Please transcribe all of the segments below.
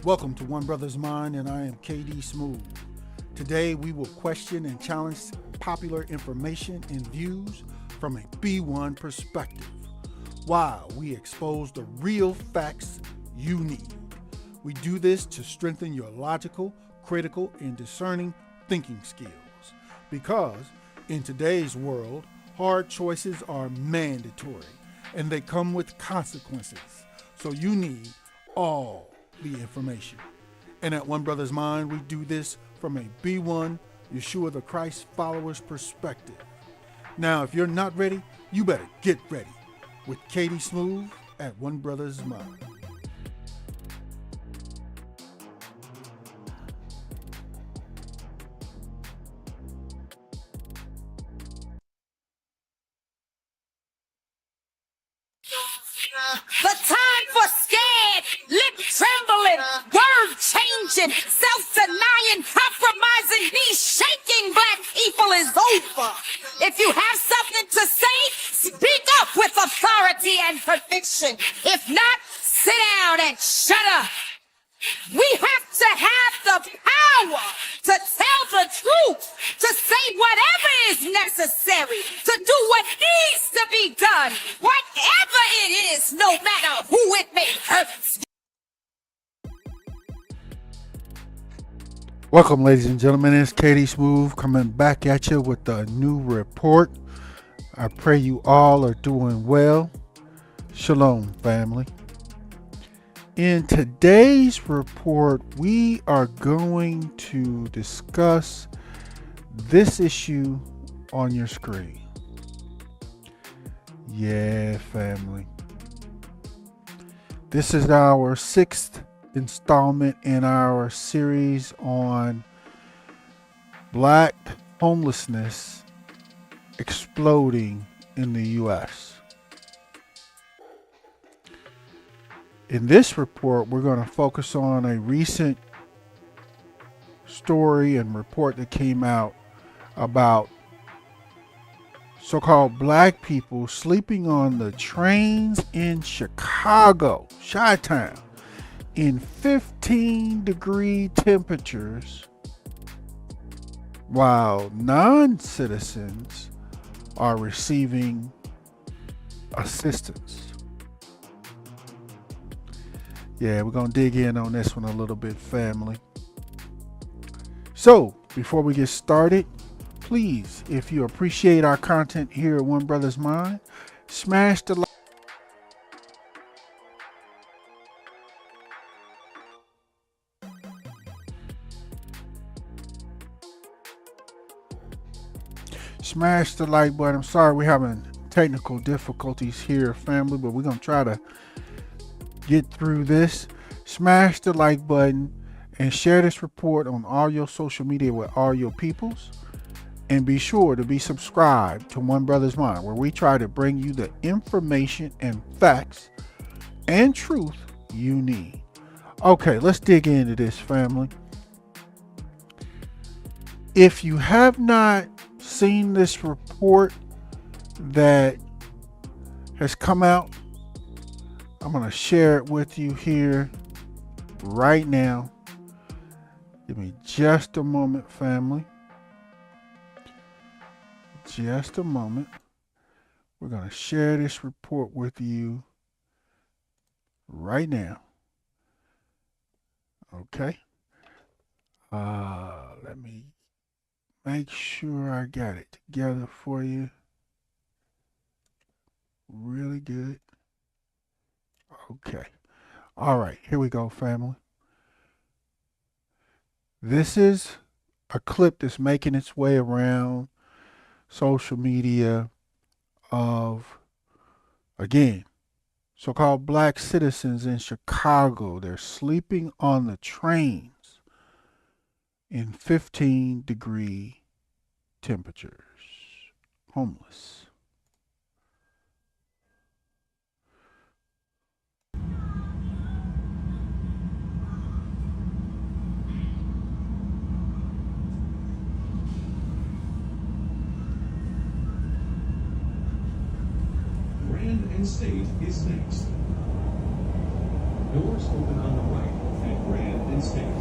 Welcome to One Brothas Mind, and I am KD Smooth. Today we will question and challenge popular information and views from a B1 perspective, while we expose the real facts you need. We do this to strengthen your logical, critical, and discerning thinking skills. Because in today's world, hard choices are mandatory and they come with consequences. So you need all the information. And at One Brothas Mind, we do this from a B1 Yeshua the Christ follower's perspective. Now, if you're not ready, you better get ready with Katie Smooth at One Brothas Mind. The time for scared, lip trembling, word changing, self-denying, compromising, knees shaking black people is over. If you have something to say, speak up with authority and conviction. If not, sit down and shut up. We have to have the power to tell the truth, to say whatever is necessary, to do what needs to be done, whatever it is, no matter who it may hurt. Welcome, ladies and gentlemen. It's Katie Smooth coming back at you with a new report. I pray you all are doing well. Shalom, family. In today's report, we are going to discuss this issue on your screen. Yeah, family. This is our 6th installment in our series on black homelessness exploding in the U.S. In this report, we're going to focus on a recent story and report that came out about so-called black people sleeping on the trains in Chicago, Chi-Town, in 15-degree temperatures, while non-citizens are receiving assistance. Yeah, we're going to dig in on this one a little bit, family. So, before we get started, please, if you appreciate our content here at One Brothas Mind, smash the like. Smash the like button. I'm sorry we're having technical difficulties here, family, but we're going to try to get through this. Smash the like button and share this report on all your social media with all your peoples. And be sure to be subscribed to One Brothas Mind, where we try to bring you the information and facts and truth you need. Okay, let's dig into this, family. If you have not seen this report that has come out, I'm going to share it with you here right now. Give me just a moment, family. Just a moment. We're going to share this report with you right now. Okay. Let me make sure I got it together for you. Really good. Okay. All right. Here we go, family. This is a clip that's making its way around social media of, again, so-called black citizens in Chicago. They're sleeping on the trains in 15-degree temperatures. Homeless. And State is next. Doors open on the right at grand instinct.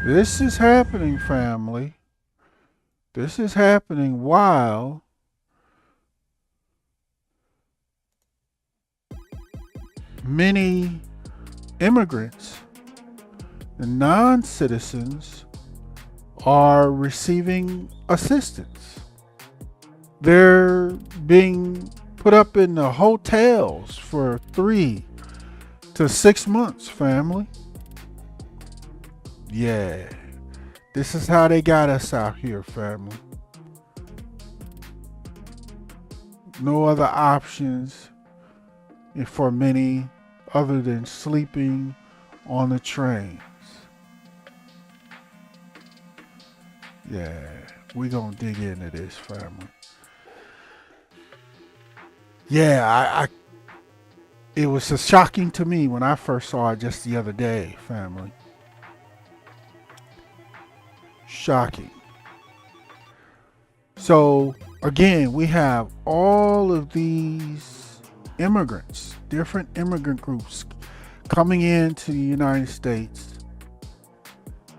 This is happening, family. This is happening while many immigrants, the non-citizens, are receiving assistance. They're being put up in the hotels for 3 to 6 months, family. Yeah, this is how they got us out here, family. No other options for many other than sleeping on the trains. Yeah, we're gonna dig into this, family. Yeah, it was so shocking to me when I first saw it just the other day, family. Shocking. So again, we have all of these immigrants, different immigrant groups coming into the United States.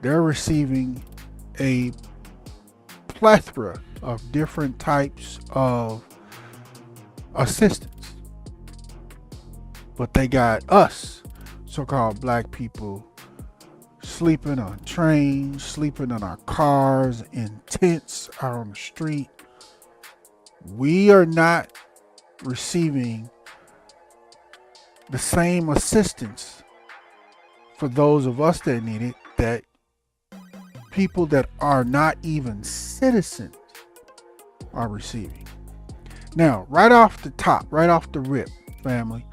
They're receiving a plethora of different types of assistance. But they got us, so-called black people, sleeping on trains, sleeping in our cars, in tents out on the street. We are not receiving the same assistance for those of us that need it that people that are not even citizens are receiving. Now, right off the top, right off the rip, family,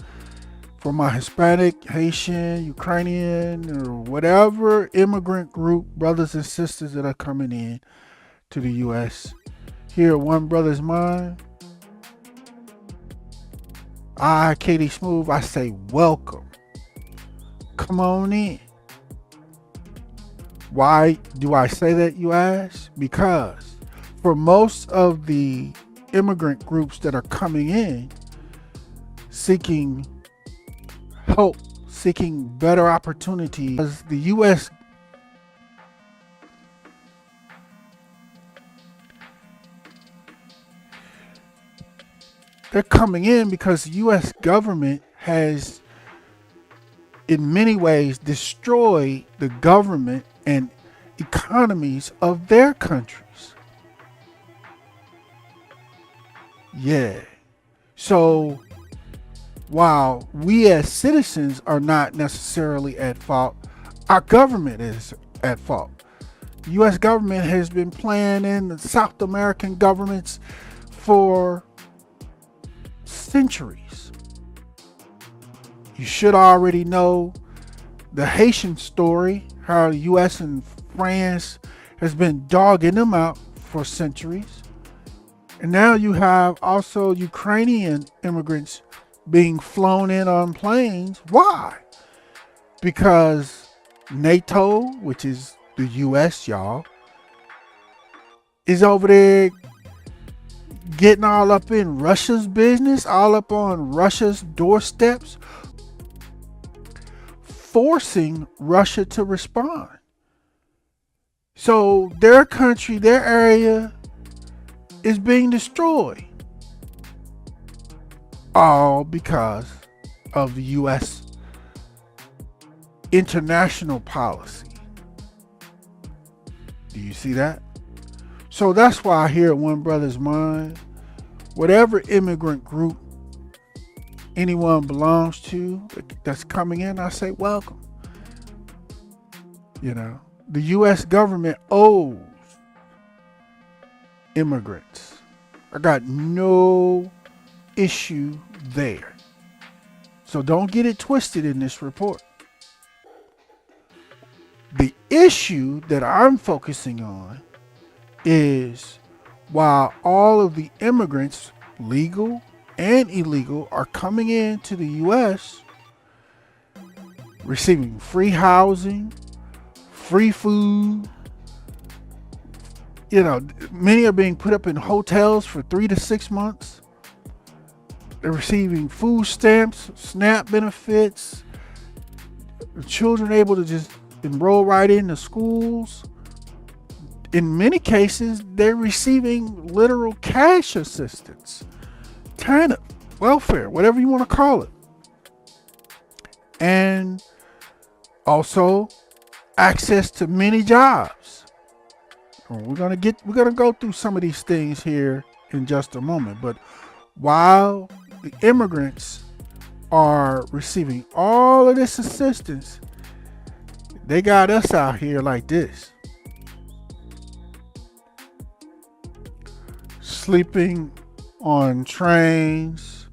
for my Hispanic, Haitian, Ukrainian, or whatever immigrant group, brothers and sisters that are coming in to the U.S., here at One Brothas Mind, I, KD Smooth, I say welcome. Come on in. Why do I say that, you ask? Because for most of the immigrant groups that are coming in seeking help, seeking better opportunities, as the U.S. they're coming in because the U.S. government has in many ways destroyed the government and economies of their countries. Yeah. So while we as citizens are not necessarily at fault, our government is at fault. The U.S. government has been playing in the South American governments for centuries. You should already know the Haitian story, how the U.S. and France has been dogging them out for centuries. And now you have also Ukrainian immigrants being flown in on planes. Why? Because NATO, which is the U.S., y'all, is over there getting all up in Russia's business, all up on Russia's doorsteps, forcing Russia to respond. So their country, their area is being destroyed. All because of the U.S. international policy. Do you see that? So that's why here at One Brothas Mind, whatever immigrant group anyone belongs to that's coming in, I say welcome. You know, the U.S. government owes immigrants. I got no issue there. So don't get it twisted in this report. The issue that I'm focusing on is while all of the immigrants, legal and illegal, are coming into the U.S., receiving free housing, free food. You know, many are being put up in hotels for 3 to 6 months. They're receiving food stamps, SNAP benefits. The children able to just enroll right into schools. In many cases, they're receiving literal cash assistance, TANF, welfare, whatever you want to call it. And also access to many jobs. We're gonna go through some of these things here in just a moment. But while the immigrants are receiving all of this assistance, they got us out here like this. Sleeping on trains,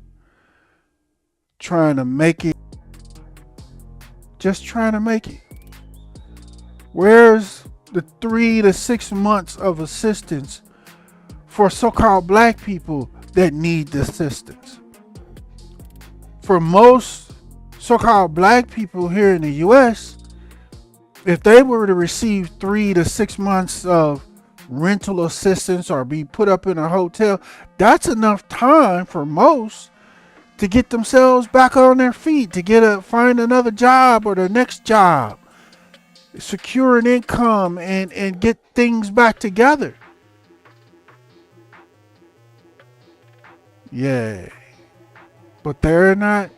trying to make it, just trying to make it. Where's the 3 to 6 months of assistance for so-called black people that need the assistance? For most so-called black people here in the U.S., if they were to receive 3 to 6 months of rental assistance or be put up in a hotel, that's enough time for most to get themselves back on their feet, to find another job or the next job, secure an income and get things back together. Yeah. But they're not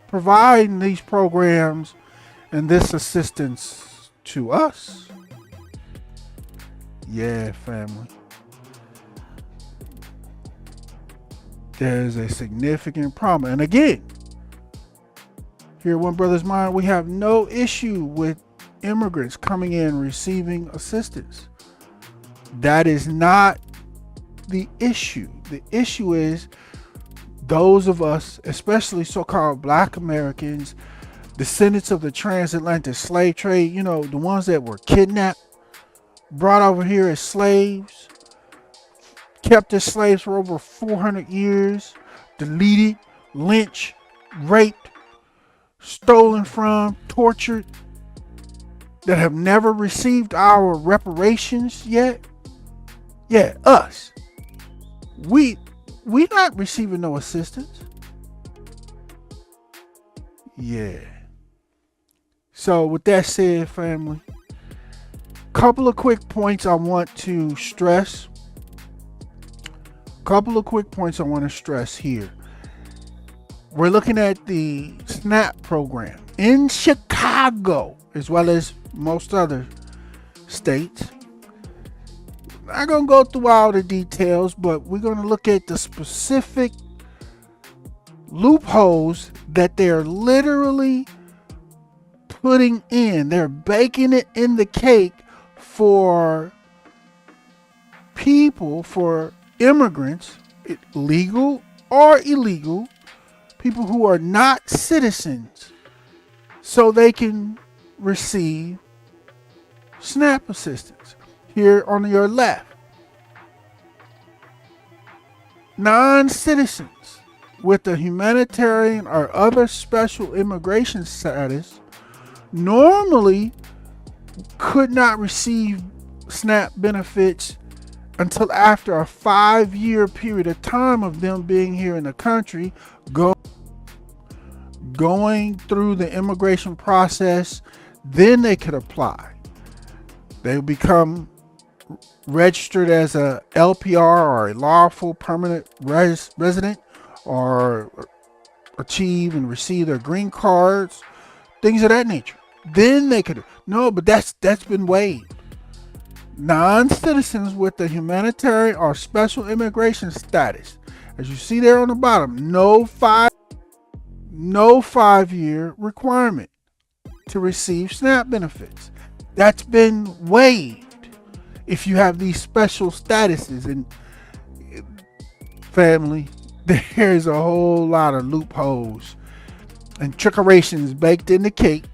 providing these programs and this assistance to us. Yeah, family. There's a significant problem. And again, here at One Brothas Mind, we have no issue with immigrants coming in receiving assistance. That is not the issue. The issue is those of us, especially so-called black Americans, descendants of the transatlantic slave trade, the ones that were kidnapped, brought over here as slaves, kept as slaves for over 400 years, deleted, lynched, raped, stolen from, tortured, that have never received our reparations yet. Yeah, us. We not receiving no assistance. Yeah. So with that said, family, couple of quick points I want to stress. Here. We're looking at the SNAP program in Chicago, as well as most other states. Not going to go through all the details, but we're going to look at the specific loopholes that they're literally putting in. They're baking it in the cake for people, for immigrants, legal or illegal, people who are not citizens, so they can receive SNAP assistance. Here on your left, non-citizens with a humanitarian or other special immigration status normally could not receive SNAP benefits until after a 5-year period of time of them being here in the country, going through the immigration process. Then they could apply. They become registered as a LPR or a lawful permanent resident, or achieve and receive their green cards, things of that nature. Then they could, but that's been waived. Non-citizens with the humanitarian or special immigration status, as you see there on the bottom, no 5-year requirement to receive SNAP benefits. That's been waived if you have these special statuses. And family, there's a whole lot of loopholes and trickerations baked in the cake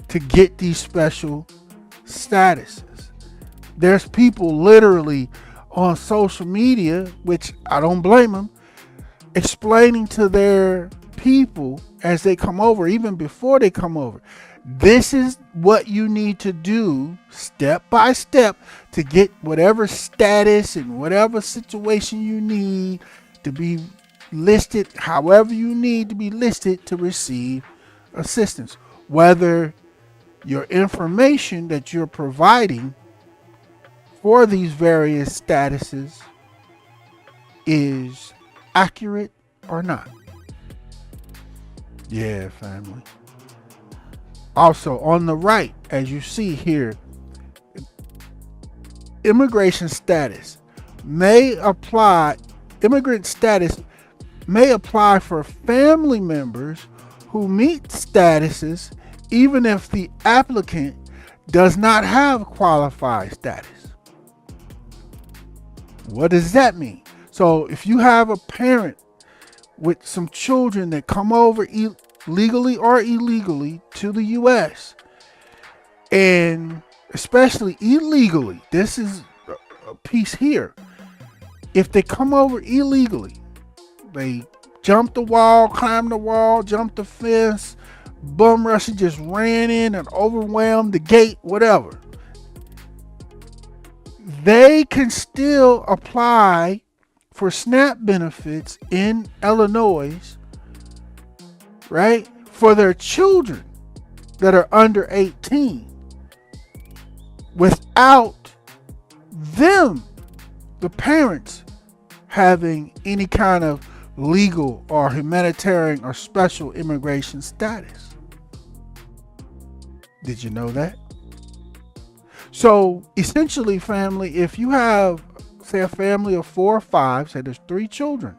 to get these special statuses. There's people literally on social media, which I don't blame them, explaining to their people as they come over, even before they come over, this is what you need to do step by step to get whatever status and whatever situation you need to be listed however you need to be listed to receive assistance. Whether your information that you're providing for these various statuses is accurate or not. Yeah, family. Also, on the right, as you see here, immigration status may apply, immigrant status may apply for family members who meet statuses even if the applicant does not have qualified status. What does that mean? So if you have a parent with some children that come over legally or illegally to the U.S., and especially illegally, this is a piece here. If they come over illegally, they jump the wall, climb the wall, jump the fence, bum rush, just ran in and overwhelmed the gate, whatever. They can still apply for SNAP benefits in Illinois, right? For their children that are under 18 without them, the parents, having any kind of legal or humanitarian or special immigration status. Did you know that? So essentially, family, if you have, say, a family of 4 or 5, say there's 3 children,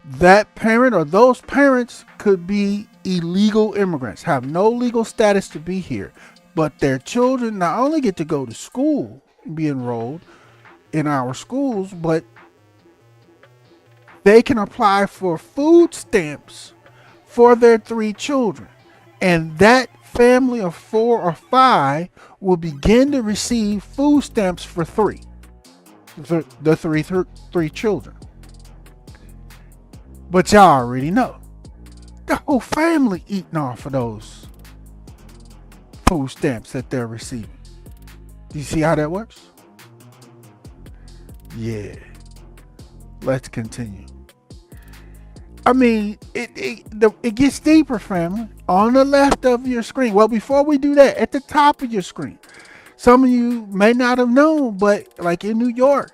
that parent or those parents could be illegal immigrants, have no legal status to be here, but their children not only get to go to school and be enrolled in our schools, but they can apply for food stamps for their 3 children. And that family of 4 or 5 will begin to receive food stamps for 3. The three children. But y'all already know, the whole family eating off of those food stamps that they're receiving. Do you see how that works? Yeah. Let's continue. I mean, it gets deeper, family. On the left of your screen. Well, before we do that, at the top of your screen, some of you may not have known, but like in New York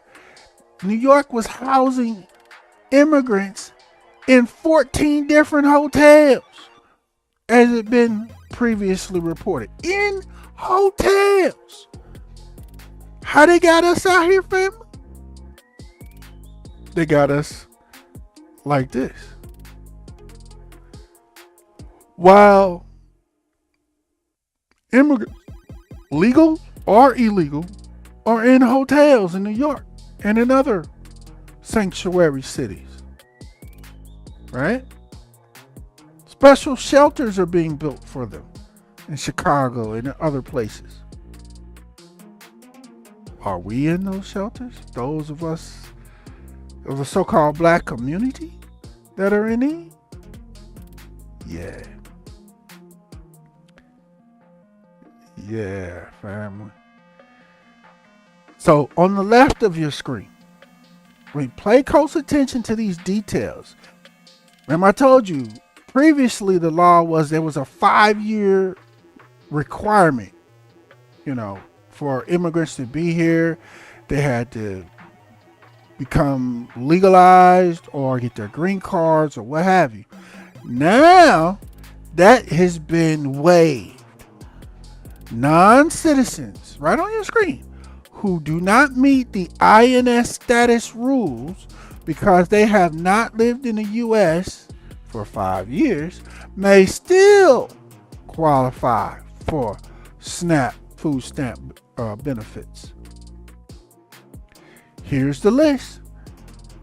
was housing immigrants in 14 different hotels, as it been previously reported. In hotels. How they got us out here, family? They got us like this. While immigrants, legal or illegal, are in hotels in New York and in other sanctuary cities, right? Special shelters are being built for them in Chicago and in other places. Are we in those shelters? Those of us of the so-called black community that are in need? Yeah. Yeah, family. So on the left of your screen, pay close attention to these details. Remember, I told you previously the law was there was a 5-year requirement, for immigrants to be here. They had to become legalized or get their green cards or what have you. Now that has been waived. Non-citizens, right on your screen, who do not meet the INS status rules because they have not lived in the U.S. for 5 years may still qualify for SNAP food stamp benefits. Here's the list.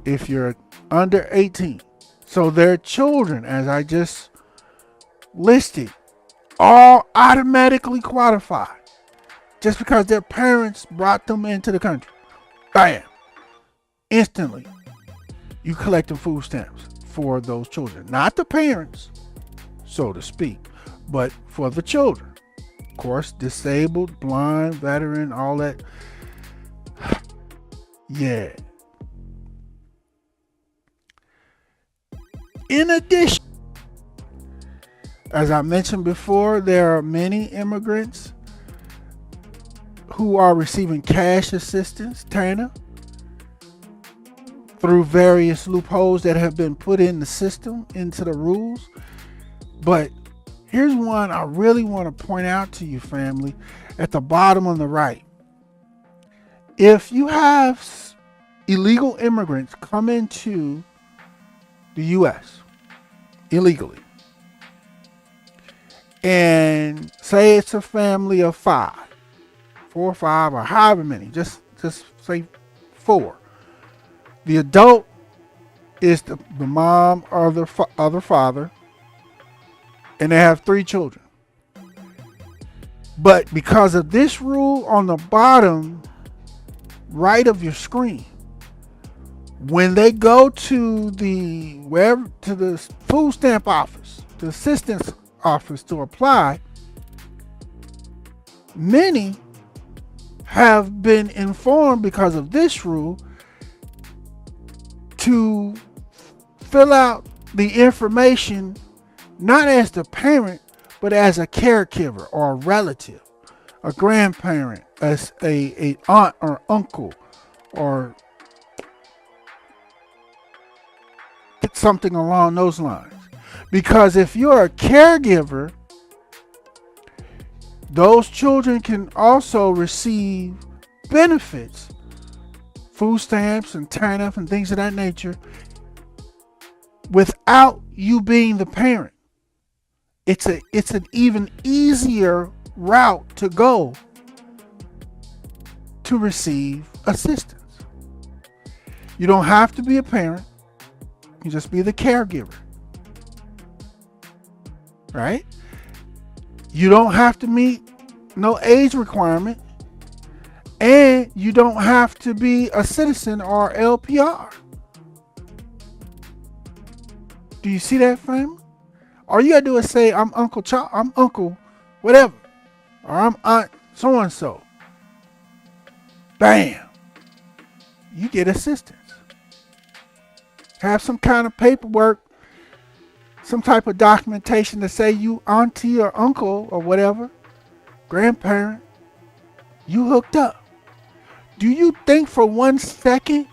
If you're under 18, so their children, as I just listed, all automatically qualify just because their parents brought them into the country. Bam! Instantly, you collecting food stamps for those children. Not the parents, so to speak, but for the children. Of course, disabled, blind, veteran, all that. Yeah. In addition, as I mentioned before, there are many immigrants who are receiving cash assistance, Tana, through various loopholes that have been put in the system, into the rules. But here's one I really want to point out to you, family, at the bottom on the right. If you have illegal immigrants come into the U.S. illegally, and say it's a family of 5, 4 or 5, or however many, just say 4. The adult is the mom or the other father, and they have 3 children. But because of this rule on the bottom right of your screen, when they go to the food stamp office, the assistance office to apply, many have been informed because of this rule to fill out the information not as the parent, but as a caregiver or a relative, a grandparent, as a aunt or uncle, or something along those lines. Because if you're a caregiver, those children can also receive benefits, food stamps and TANF and things of that nature, without you being the parent. It's an even easier route to go to receive assistance. You don't have to be a parent. You can just be the caregiver. Right? You don't have to meet no age requirement, and you don't have to be a citizen or LPR. Do you see that, family? All you gotta do is say, I'm Uncle I'm Uncle whatever, or I'm Aunt so and so. Bam! You get assistance. Have some kind of paperwork, some type of documentation to say you auntie or uncle or whatever, grandparent, you hooked up. Do you think for 1 second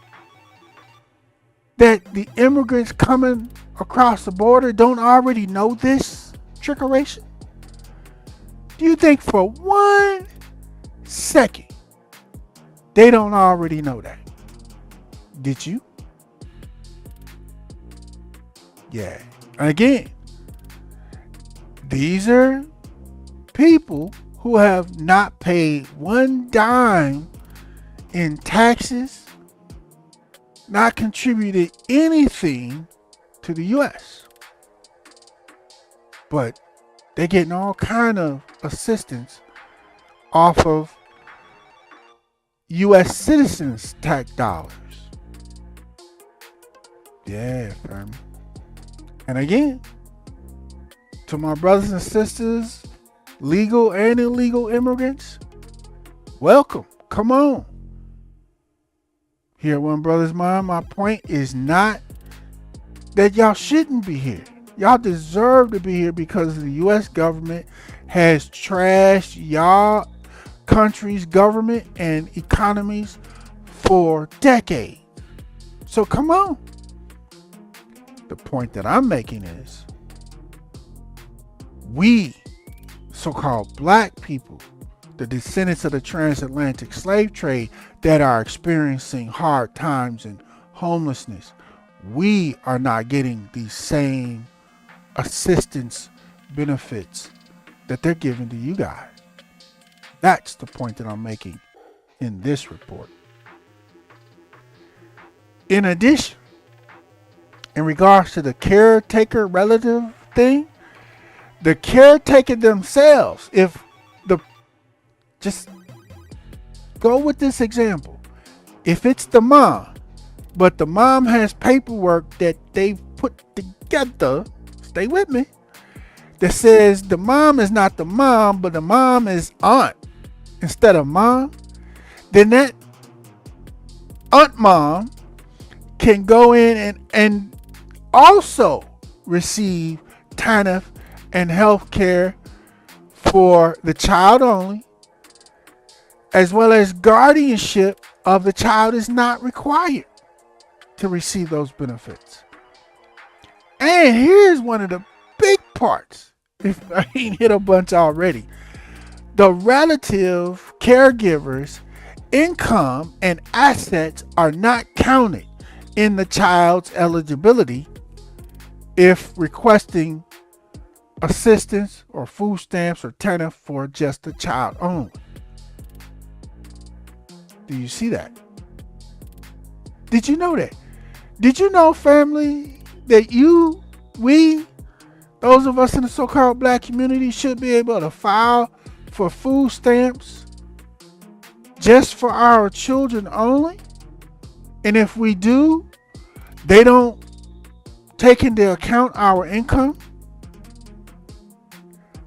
that the immigrants coming across the border don't already know this trickeration? Do you think for 1 second they don't already know that? Did you? Yeah. And again, these are people who have not paid 1 dime in taxes, not contributed anything to the U.S. But they're getting all kind of assistance off of U.S. citizens' tax dollars. Yeah, family. And again, to my brothers and sisters, legal and illegal immigrants, welcome. Come on. Here at One Brothas Mind, my point is not that y'all shouldn't be here. Y'all deserve to be here because the U.S. government has trashed y'all country's government and economies for decades. So come on. The point that I'm making is we, so-called black people, the descendants of the transatlantic slave trade that are experiencing hard times and homelessness, we are not getting these same assistance benefits that they're giving to you guys. That's the point that I'm making in this report. In addition, in regards to the caretaker relative thing, the caretaker themselves, just go with this example. If it's the mom, but the mom has paperwork that they've put together, stay with me, that says the mom is not the mom, but the mom is aunt instead of mom, then that aunt mom can go in and also receive TANF and health care for the child only, as well as guardianship of the child is not required to receive those benefits. And here's one of the big parts, if I ain't hit a bunch already. The relative caregiver's income and assets are not counted in the child's eligibility if requesting assistance or food stamps or TANF for just the child only. Do you see that? Did you know that? Did you know, family, that those of us in the so-called black community should be able to file for food stamps just for our children only? And if we do, they don't take into account our income?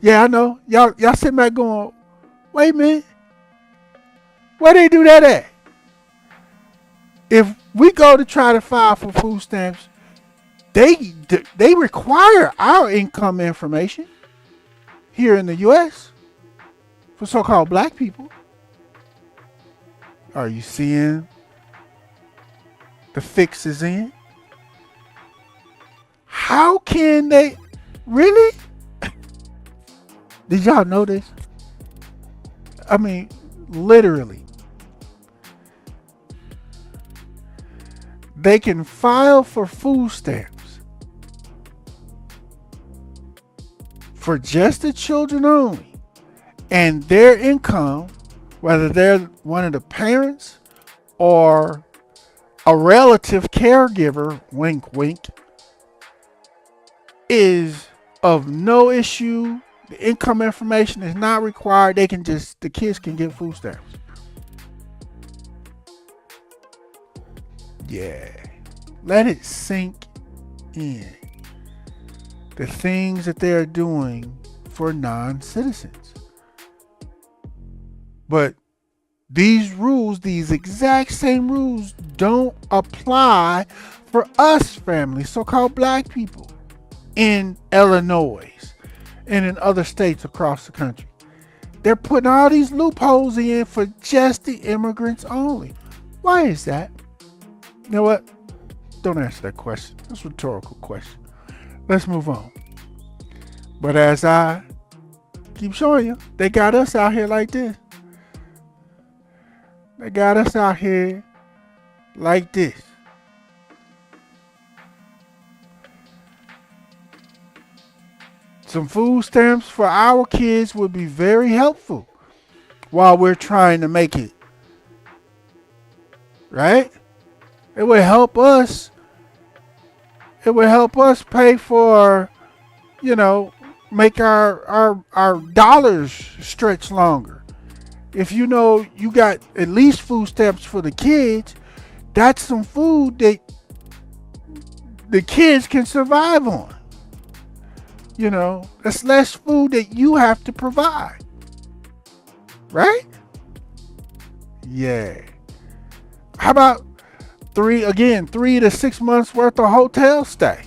Yeah, I know. Y'all sitting back going, wait a minute. Where they do that at? If we go to try to file for food stamps, they require our income information here in the U.S. for so-called black people. Are you seeing the fix is in? How can they really? Did y'all know this? I mean, literally. They can file for food stamps for just the children only, and their income, whether they're one of the parents or a relative caregiver, wink, wink, is of no issue. The income information is not required. The kids can get food stamps. Yeah. Let it sink in. The things that they're doing for non-citizens. But these rules, these exact same rules, don't apply for us, family, so-called black people in Illinois and in other states across the country. They're putting all these loopholes in for just the immigrants only. Why is that? You know what? Don't answer that question. That's a rhetorical question. Let's move on. But as I keep showing you, they got us out here like this. They got us out here like this. Some food stamps for our kids would be very helpful while we're trying to make it. Right? It would help us. It would help us pay for, make our dollars stretch longer. If you know you got at least food stamps for the kids, that's some food that the kids can survive on. That's less food that you have to provide. Right? Yeah. How about 3 to 6 months worth of hotel stay?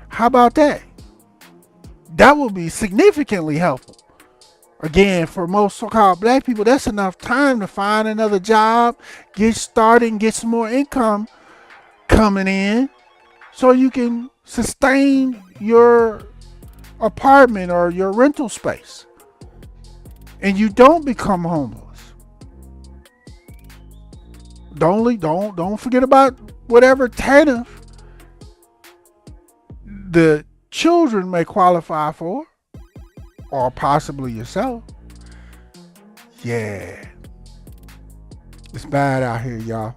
How about that? That would be significantly helpful. Again, for most so-called black people, that's enough time to find another job, get started, and get some more income coming in so you can sustain your apartment or your rental space. And you don't become homeless. Don't forget about whatever TANF the children may qualify for, or possibly yourself. Yeah. It's bad out here, y'all.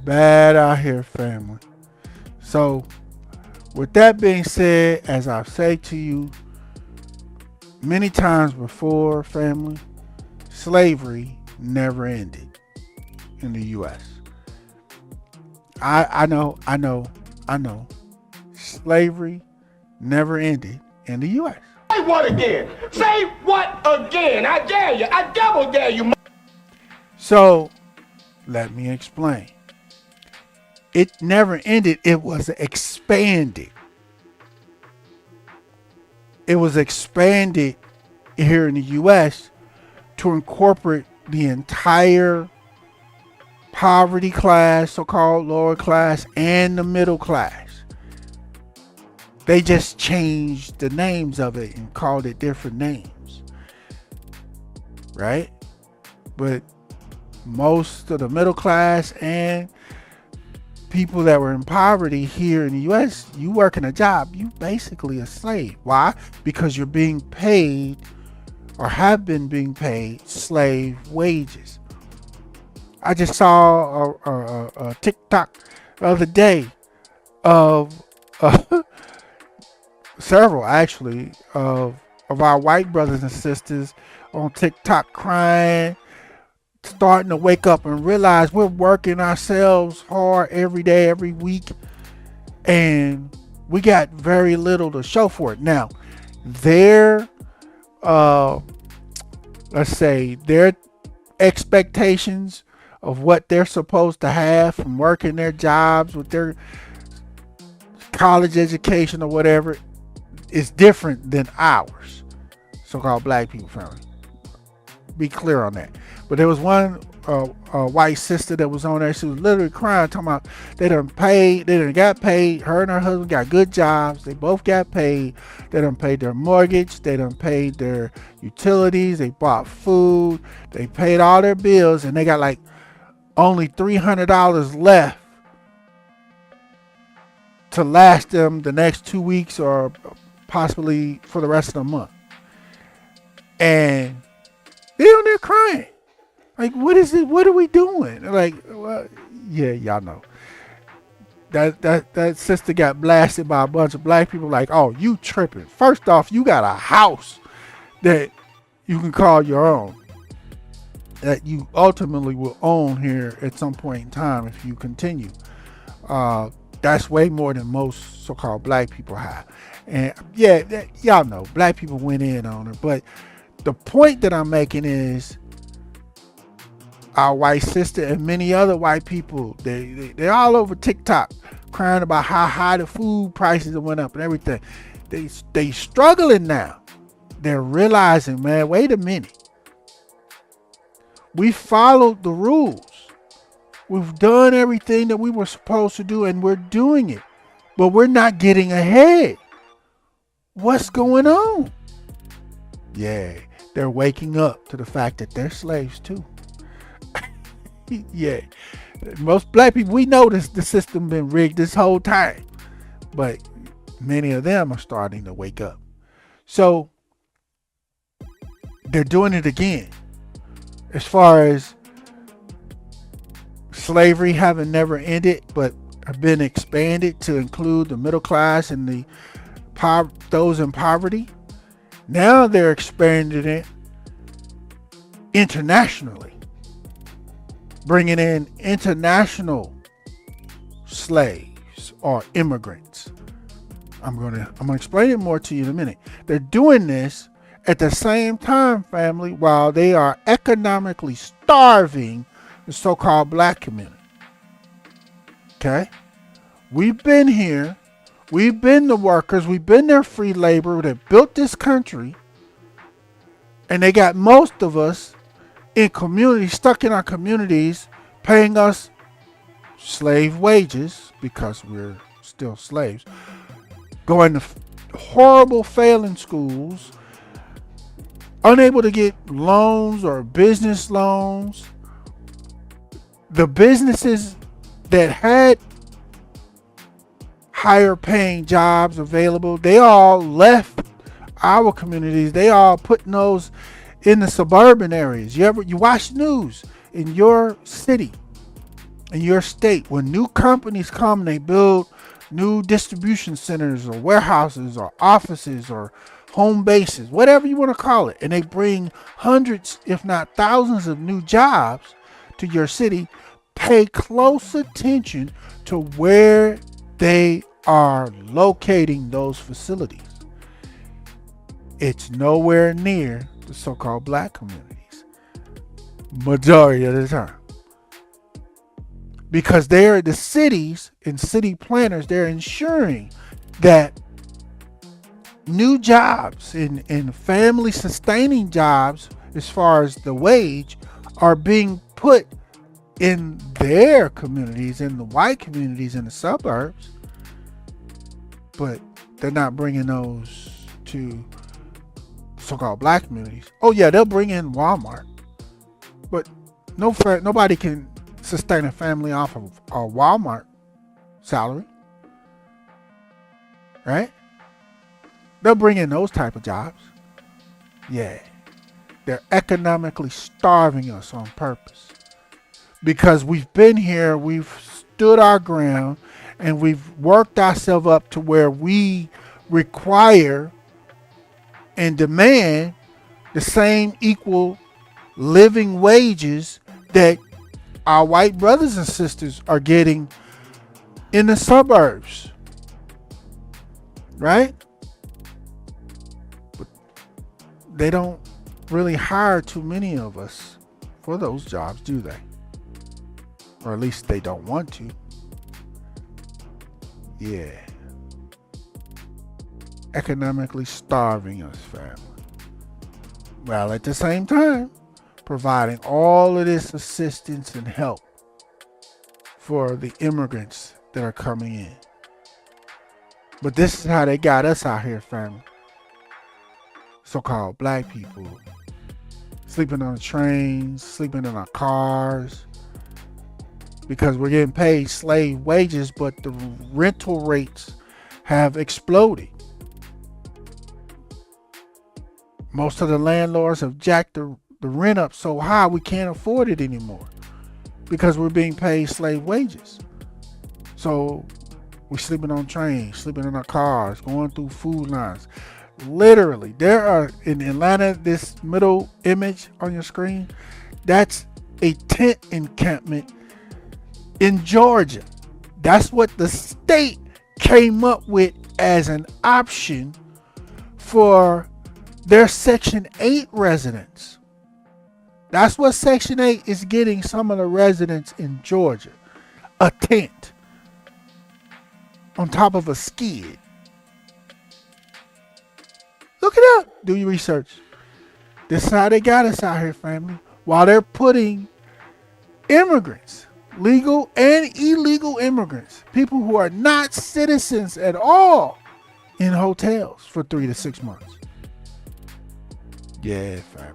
Bad out here, family. So, with that being said, as I've said to you many times before, family, slavery never ended in the U.S. I know. Slavery never ended in the U.S. Say what again? Say what again? I dare you. I double dare you. So, let me explain. It never ended. It was an experiment. expanded. It was expanded here in the U.S. to incorporate the entire poverty class, so-called lower class, and the middle class. They just changed the names of it and called it different names, right? But most of the middle class and people that were in poverty here in the U.S., you working a job, you basically a slave. Why? Because you're being paid or have been being paid slave wages. I just saw a TikTok the other day of several actually of our white brothers and sisters on TikTok crying, starting to wake up and realize we're working ourselves hard every day, every week, and we got very little to show for it. Now, their let's say their expectations of what they're supposed to have from working their jobs with their college education or whatever is different than ours, so-called black people family. Be clear on that. But there was one white sister that was on there. She was literally crying, talking about they done got paid. Her and her husband got good jobs. They both got paid. They done paid their mortgage. They done paid their utilities. They bought food. They paid all their bills, and they got like only $300 left to last them the next 2 weeks or possibly for the rest of the month. And they on there crying. Like, what is it? What are we doing? Like, well, yeah, y'all know. That sister got blasted by a bunch of black people like, oh, you tripping. First off, you got a house that you can call your own, that you ultimately will own here at some point in time if you continue. That's way more than most so-called black people have. And yeah, y'all know, black people went in on her. But the point that I'm making is our white sister and many other white people, they're all over TikTok crying about how high the food prices went up and everything. They struggling now. They're realizing, man, wait a minute. We followed the rules. We've done everything that we were supposed to do, and we're doing it, but we're not getting ahead. What's going on? Yeah, they're waking up to the fact that they're slaves too. Yeah, most black people, we know the system been rigged this whole time, but many of them are starting to wake up. So they're doing it again. As far as slavery having never ended, but have been expanded to include the middle class and those in poverty. Now they're expanding it internationally, bringing in international slaves or immigrants. I'm gonna explain it more to you in a minute. They're doing this at the same time, family, while they are economically starving the so-called black community. Okay? We've been here. We've been the workers. We've been their free labor that built this country. And they got most of us in communities, stuck in our communities, paying us slave wages because we're still slaves. Going to horrible failing schools, unable to get loans or business loans. The businesses that had higher paying jobs available, they all left our communities. They all putting those in the suburban areas. You watch news in your city, in your state, when new companies come and they build new distribution centers or warehouses or offices or home bases, whatever you want to call it, and they bring hundreds, if not thousands of new jobs to your city. Pay close attention to where they are locating those facilities. It's nowhere near the so-called black communities, majority of the time. because they're the cities and city planners, they're ensuring that new jobs and family sustaining jobs as far as the wage are being put in their communities, in the white communities in the suburbs, but they're not bringing those to so-called black communities. Oh yeah, they'll bring in Walmart, but nobody can sustain a family off of a Walmart salary, right? They'll bring in those type of jobs. Yeah, they're economically starving us on purpose because we've been here, we've stood our ground, and we've worked ourselves up to where we require and demand the same equal living wages that our white brothers and sisters are getting in the suburbs, right? But they don't really hire too many of us for those jobs, do they? Or at least they don't want to. Yeah. Economically starving us, family. While at the same time, providing all of this assistance and help for the immigrants that are coming in. But this is how they got us out here, family. So-called black people. Sleeping on the trains, sleeping in our cars. Because we're getting paid slave wages, but the rental rates have exploded. Most of the landlords have jacked the rent up so high we can't afford it anymore because we're being paid slave wages. So we're sleeping on trains, sleeping in our cars, going through food lines. Literally, there are in Atlanta, this middle image on your screen, that's a tent encampment in Georgia. That's what the state came up with as an option for their Section 8 residents. That's what Section 8 is getting some of the residents in Georgia. A tent on top of a skid. Look it up. Do your research. This is how they got us out here, family. While they're putting immigrants, legal and illegal immigrants, people who are not citizens at all, in hotels for 3 to 6 months. Yeah, family.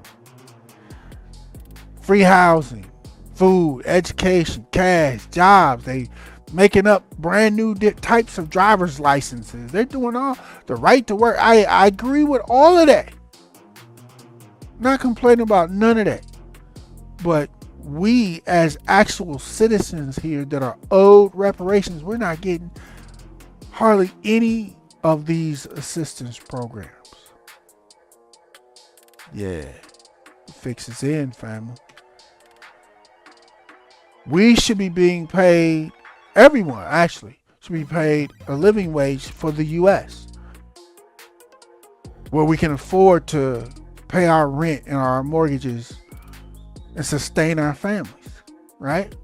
Free housing, food, education, cash, jobs. They making up brand new types of driver's licenses. They're doing all the right to work. I agree with all of that. Not complaining about none of that. But we as actual citizens here that are owed reparations, we're not getting hardly any of these assistance programs. Yeah, the fix is in, family. We should be being paid, everyone actually, should be paid a living wage for the U.S. where we can afford to pay our rent and our mortgages and sustain our families, right?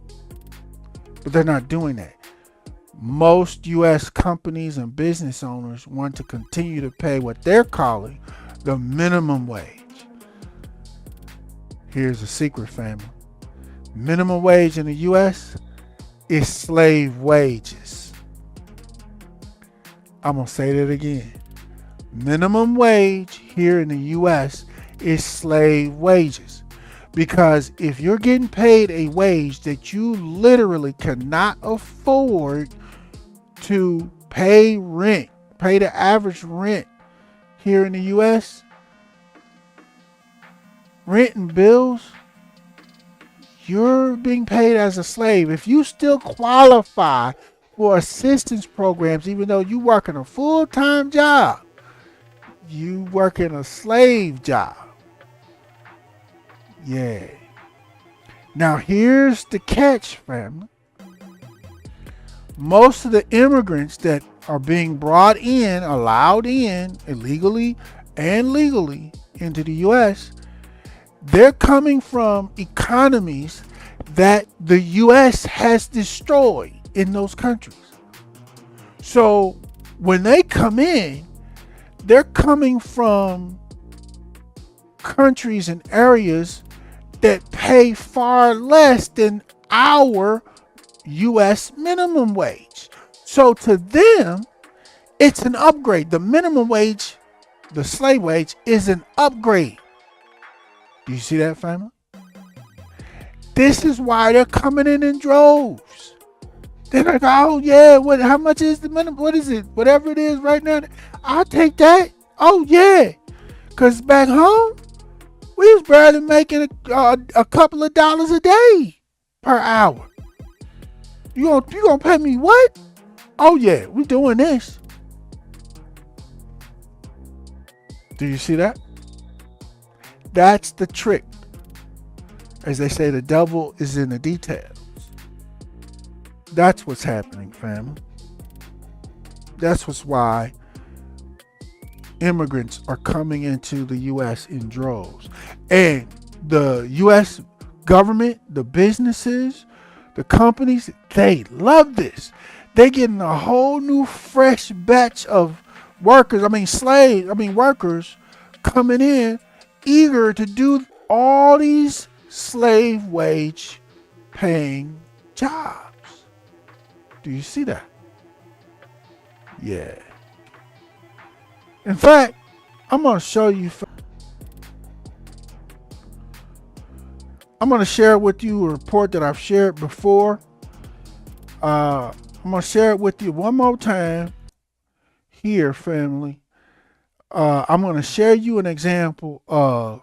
But they're not doing that. Most U.S. companies and business owners want to continue to pay what they're calling the minimum wage. Here's a secret, family. Minimum wage in the U.S. is slave wages. I'm going to say that again. Minimum wage here in the U.S. is slave wages. Because if you're getting paid a wage that you literally cannot afford to pay rent, pay the average rent here in the U.S., rent and bills, you're being paid as a slave. If you still qualify for assistance programs, even though you work in a full-time job, you work in a slave job. Yeah. Now here's the catch, family. Most of the immigrants that are being brought in, allowed in illegally and legally into the U.S., they're coming from economies that the U.S. has destroyed in those countries. So when they come in, they're coming from countries and areas that pay far less than our U.S. minimum wage. So to them, it's an upgrade. The minimum wage, the slave wage, is an upgrade. Do you see that, family? This is why they're coming in droves. They're like, oh yeah, how much is the minimum? What is it? Whatever it is right now, I'll take that. Oh yeah, because back home, we was barely making a couple of dollars a day per hour. You gonna pay me what? Oh yeah, we doing this. Do you see that? That's the trick. As they say, the devil is in the details. That's what's happening, family. That's why immigrants are coming into the U.S. in droves. And the U.S. government, the businesses, the companies, they love this. They're getting a whole new fresh batch of workers, workers coming in eager to do all these slave wage paying jobs. Do you see that? Yeah. In fact, I'm going to show you. I'm going to share with you a report that I've shared before. I'm going to share it with you one more time here, family. I'm going to share you an example of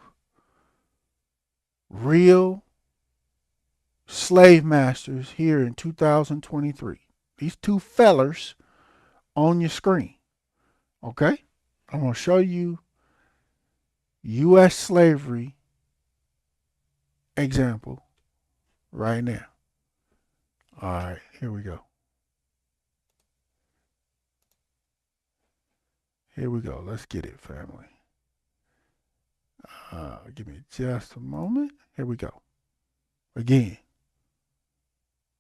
real slave masters here in 2023. These two fellers on your screen. Okay? I'm going to show you U.S. slavery example right now. All right, here we go. Here we go. Let's get it, family. Give me just a moment. Here we go. Again,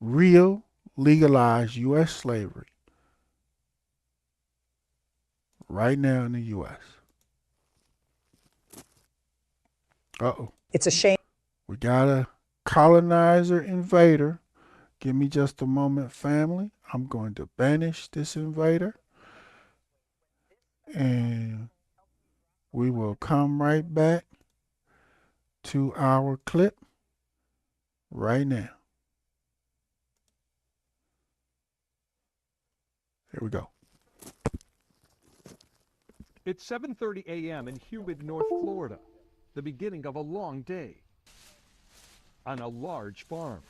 real legalized U.S. slavery right now in the U.S. Uh-oh. It's a shame. We got a colonizer invader. Give me just a moment, family. I'm going to banish this invader. And we will come right back to our clip right now. Here we go. It's 7:30 a.m. in humid North Florida, the beginning of a long day on a large farm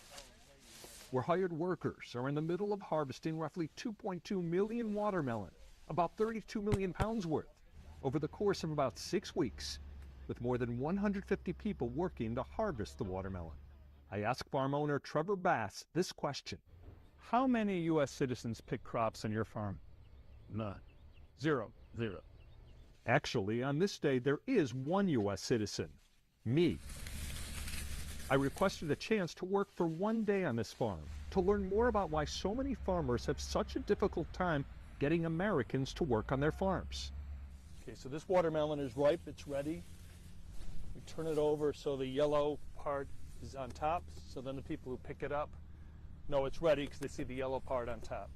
where hired workers are in the middle of harvesting roughly 2.2 million watermelon, about 32 million pounds worth, over the course of about 6 weeks, with more than 150 people working to harvest the watermelon. I asked farm owner Trevor Bass this question. How many U.S. citizens pick crops on your farm? None. Zero. Actually, on this day, there is one U.S. citizen, me. I requested a chance to work for one day on this farm to learn more about why so many farmers have such a difficult time getting Americans to work on their farms. Okay, so this watermelon is ripe, it's ready. We turn it over so the yellow part is on top, so then the people who pick it up know it's ready because they see the yellow part on top.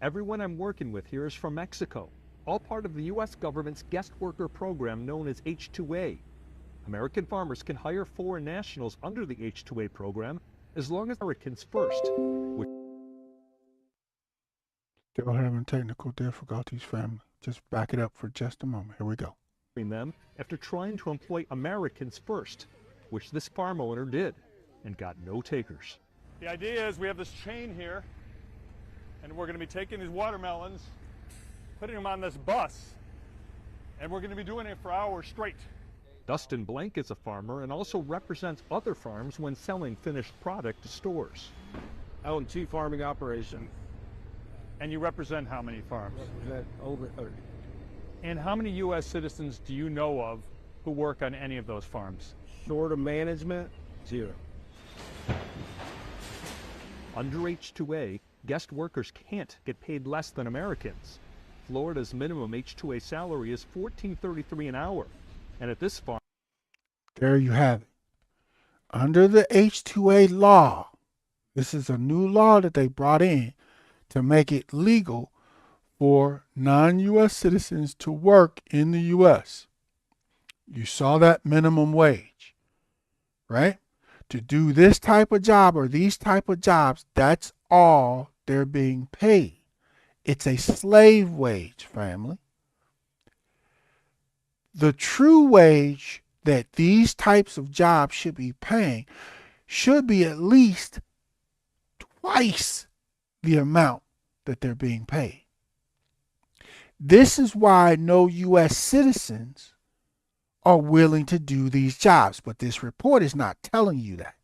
Everyone I'm working with here is from Mexico, all part of the U.S. government's guest worker program known as H-2A. American farmers can hire foreign nationals under the H-2A program as long as Americans first. Still having technical difficulties, family. Just back it up for just a moment. Here we go. Them after trying to employ Americans first, which this farm owner did, and got no takers. The idea is we have this chain here, and we're going to be taking these watermelons, putting them on this bus, and we're going to be doing it for hours straight. Dustin Blank is a farmer and also represents other farms when selling finished product to stores. I own 2 farming operations. And you represent how many farms? Represent over 30. And how many U.S. citizens do you know of who work on any of those farms? Short of management, 0. Under H-2A, guest workers can't get paid less than Americans. Florida's minimum H-2A salary is $14.33 an hour. And at this farm, There you have it. Under the H-2A law, this is a new law that they brought in to make it legal for non-U.S. citizens to work in the U.S. You saw that minimum wage, right? To do this type of job or these type of jobs, that's all they're being paid. It's a slave wage, family. The true wage that these types of jobs should be paying should be at least twice the amount that they're being paid. This is why no U.S. citizens are willing to do these jobs, but this report is not telling you that.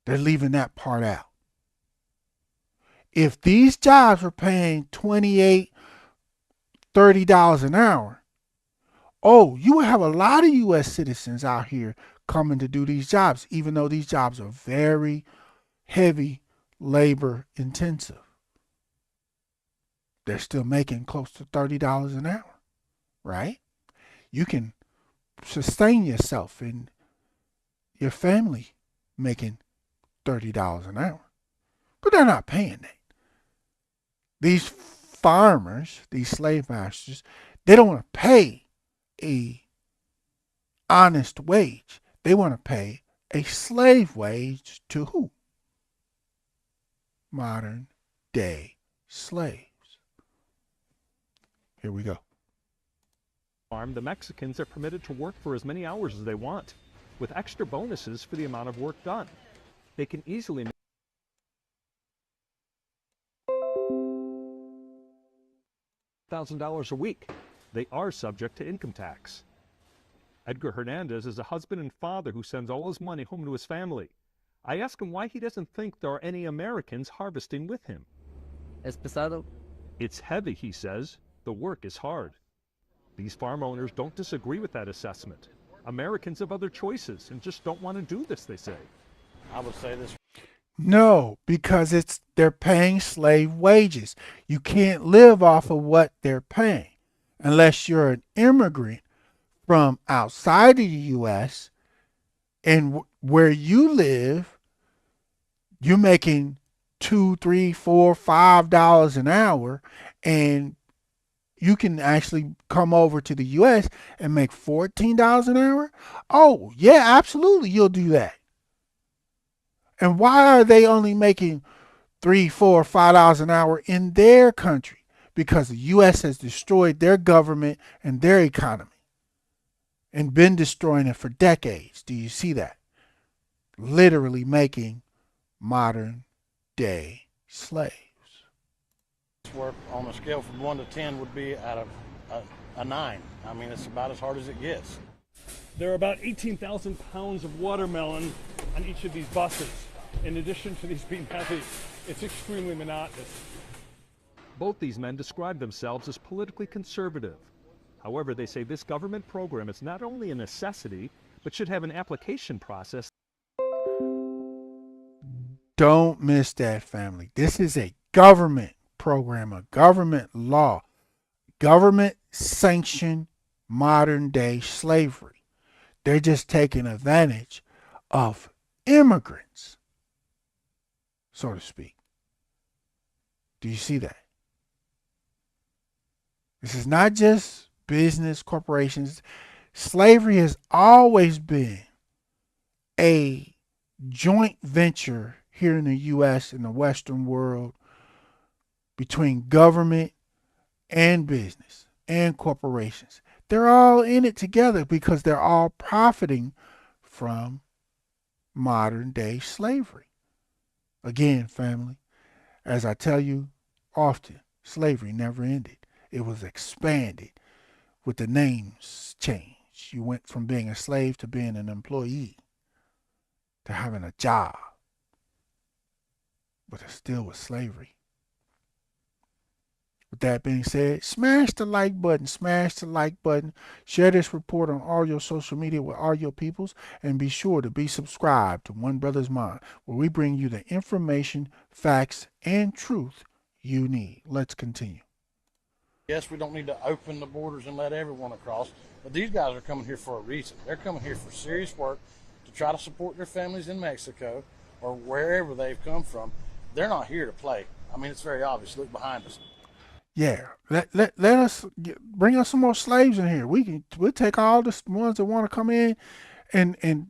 They're leaving that part out. If these jobs were paying $28, $30 an hour, oh, you would have a lot of U.S. citizens out here coming to do these jobs, even though these jobs are very heavy labor intensive. They're still making close to $30 an hour, right? You can sustain yourself and your family making $30 an hour, but they're not paying that. These farmers, these slave masters, they don't want to pay a honest wage. They want to pay a slave wage to who? Modern day slaves. Here we go. the Mexicans are permitted to work for as many hours as they want, with extra bonuses for the amount of work done. They can easily make $1,000 a week. They are subject to income tax. Edgar Hernandez is a husband and father who sends all his money home to his family. I ask him why he doesn't think there are any Americans harvesting with him. Es pesado. It's heavy, he says. The work is hard. These farm owners don't disagree with that assessment. Americans have other choices and just don't want to do this, they say. I would say this. No, because they're paying slave wages. You can't live off of what they're paying unless you're an immigrant from outside of the U.S. and where you live, you're making $2, $3, $4, $5 an hour, and you can actually come over to the U.S. and make $14 an hour. Oh, yeah, absolutely, you'll do that. And why are they only making $3, $4, $5 an hour in their country? Because the U.S. has destroyed their government and their economy and been destroying it for decades. Do you see that? Literally making modern day slaves. Work on a scale from 1 to 10 would be out of a 9. I mean, it's about as hard as it gets. There are about 18,000 pounds of watermelon on each of these buses. In addition to these being heavy, it's extremely monotonous. Both these men describe themselves as politically conservative. However, they say this government program is not only a necessity, but should have an application process. Don't miss that, family. This is a government program, a government law, government sanctioned modern day slavery. They're just taking advantage of immigrants, so to speak. Do you see that? This is not just business corporations. Slavery has always been a joint venture here in the U.S. and the Western world between government and business and corporations. They're all in it together because they're all profiting from modern day slavery. Again, family, as I tell you often, slavery never ended. It was expanded with the names change. You went from being a slave to being an employee to having a job, but it still was slavery. With that being said, smash the like button, share this report on all your social media with all your peoples, and be sure to be subscribed to One Brothas Mind, where we bring you the information, facts, and truth you need. Let's continue. Yes, we don't need to open the borders and let everyone across, but these guys are coming here for a reason. They're coming here for serious work to try to support their families in Mexico or wherever they've come from. They're not here to play. I mean, it's very obvious. Look behind us. Yeah, let us bring us some more slaves in here. We'll take all the ones that want to come in and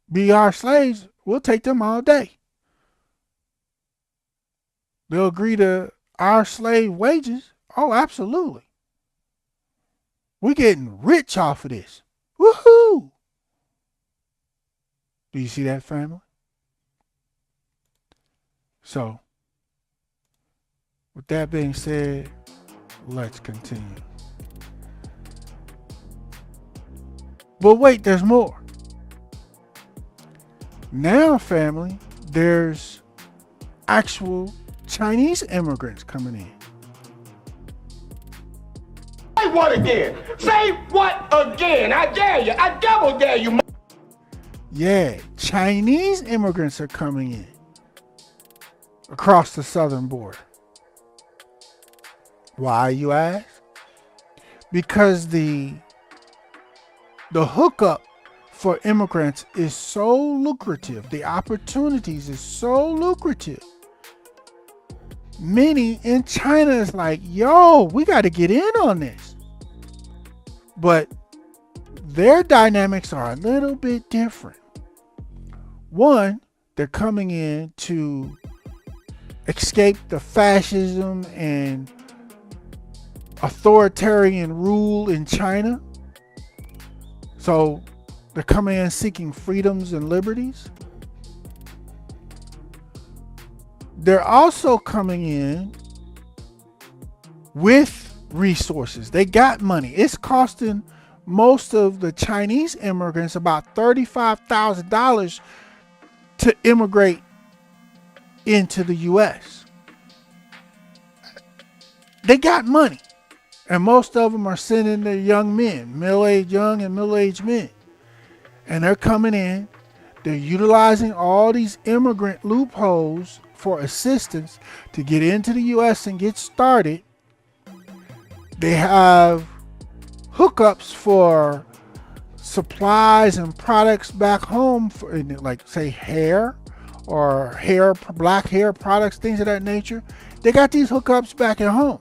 be our slaves. We'll take them all day. They'll agree to our slave wages. Oh, absolutely. We're getting rich off of this. Woohoo! Do you see that, family? So, with that being said, let's continue. But wait, there's more. Now, family, there's actual Chinese immigrants coming in. Say what again? Say what again? I dare you. I double dare you. Yeah, Chinese immigrants are coming in across the southern border. Why, you ask? Because the hookup for immigrants is so lucrative. The opportunities is so lucrative. Many in China is like, yo, we got to get in on this. But their dynamics are a little bit different. One, they're coming in to escape the fascism and authoritarian rule in China. So they're coming in seeking freedoms and liberties. They're also coming in with resources. They got money. It's costing most of the Chinese immigrants about $35,000 to immigrate into the U.S. They got money. And most of them are sending their young men, young and middle-aged men. And they're coming in. They're utilizing all these immigrant loopholes for assistance to get into the U.S. and get started. They have hookups for supplies and products back home, for, like, say, hair or black hair products, things of that nature. They got these hookups back at home.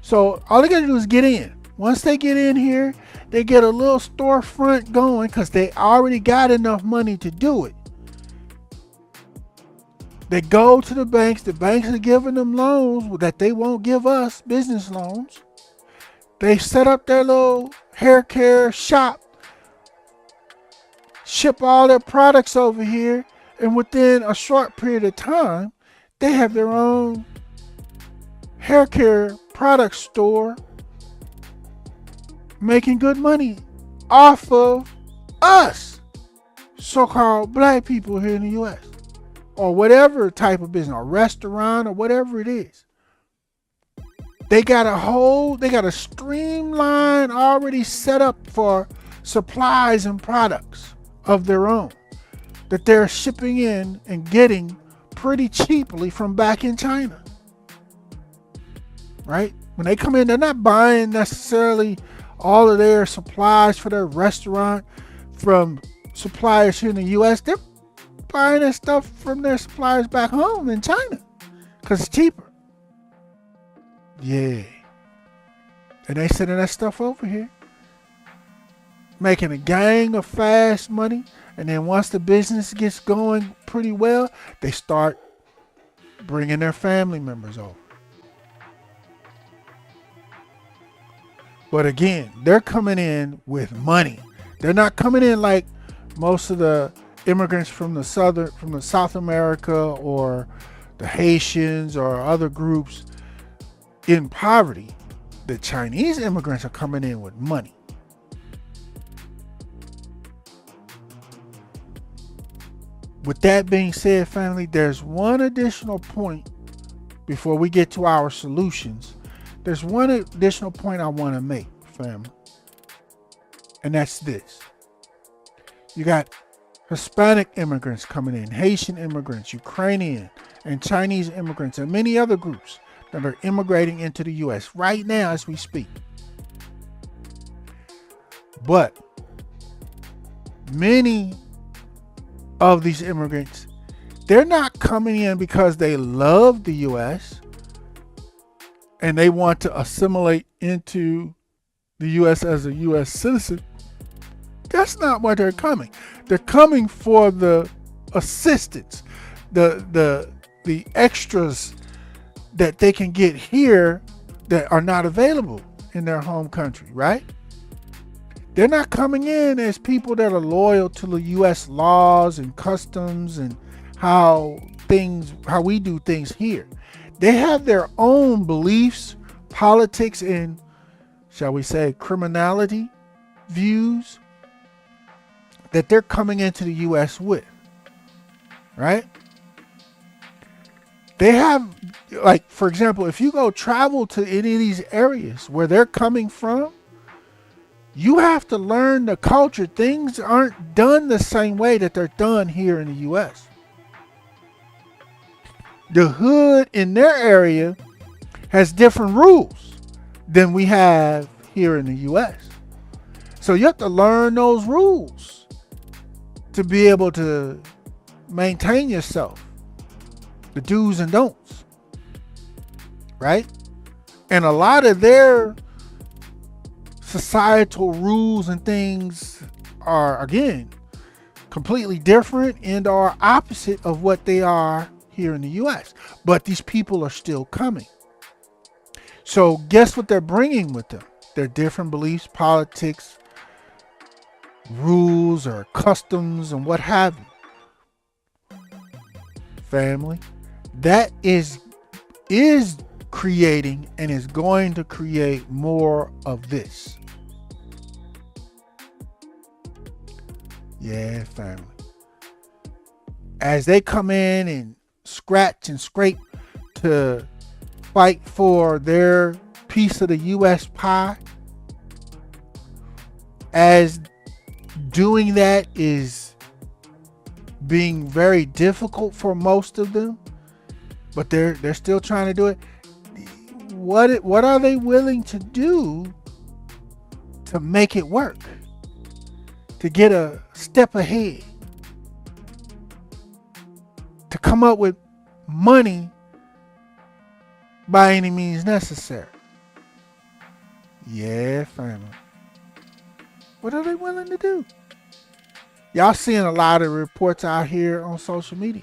So all they got to do is get in. Once they get in here, they get a little storefront going because they already got enough money to do it. They go to the banks. The banks are giving them loans that they won't give us, business loans. They set up their little hair care shop, ship all their products over here, and within a short period of time, they have their own hair care product store making good money off of us, so-called black people here in the U.S. or whatever type of business, or restaurant or whatever it is. They got a streamline already set up for supplies and products of their own that they're shipping in and getting pretty cheaply from back in China. Right? When they come in, they're not buying necessarily all of their supplies for their restaurant from suppliers here in the U.S. They're buying their stuff from their suppliers back home in China because it's cheaper. Yeah. And they sending that stuff over here, making a gang of fast money. And then once the business gets going pretty well, they start bringing their family members over. But again, they're coming in with money. They're not coming in like most of the immigrants from the South America or the Haitians or other groups in poverty. The Chinese immigrants are coming in with money. With that being said, family, there's one additional point before we get to our solutions there's one additional point I want to make, family. And that's this. You got Hispanic immigrants coming in, Haitian immigrants, Ukrainian and Chinese immigrants, and many other groups that are immigrating into the U.S. right now as we speak. But many of these immigrants, they're not coming in because they love the U.S. and they want to assimilate into the U.S. as a U.S. citizen. That's not why they're coming. They're coming for the assistance, the extras that they can get here that are not available in their home country, right? They're not coming in as people that are loyal to the U.S. laws and customs and how we do things here. They have their own beliefs, politics, and, shall we say, criminality views that they're coming into the U.S. with, right? They have, like, for example, if you go travel to any of these areas where they're coming from, you have to learn the culture. Things aren't done the same way that they're done here in the U.S. The hood in their area has different rules than we have here in the U.S. So you have to learn those rules to be able to maintain yourself. The do's and don'ts. Right? And a lot of their societal rules and things are, again, completely different and are opposite of what they are here in the U.S. But these people are still coming. So guess what they're bringing with them? Their different beliefs, politics, rules, or customs, and what have you. Family, that is creating and is going to create more of this. Yeah, family. As they come in and scratch and scrape to fight for their piece of the U.S. pie, as doing that is being very difficult for most of them, but they're still trying to do it. What are they willing to do to make it work? To get a step ahead? To come up with money by any means necessary? Yeah, family. What are they willing to do? Y'all seeing a lot of reports out here on social media.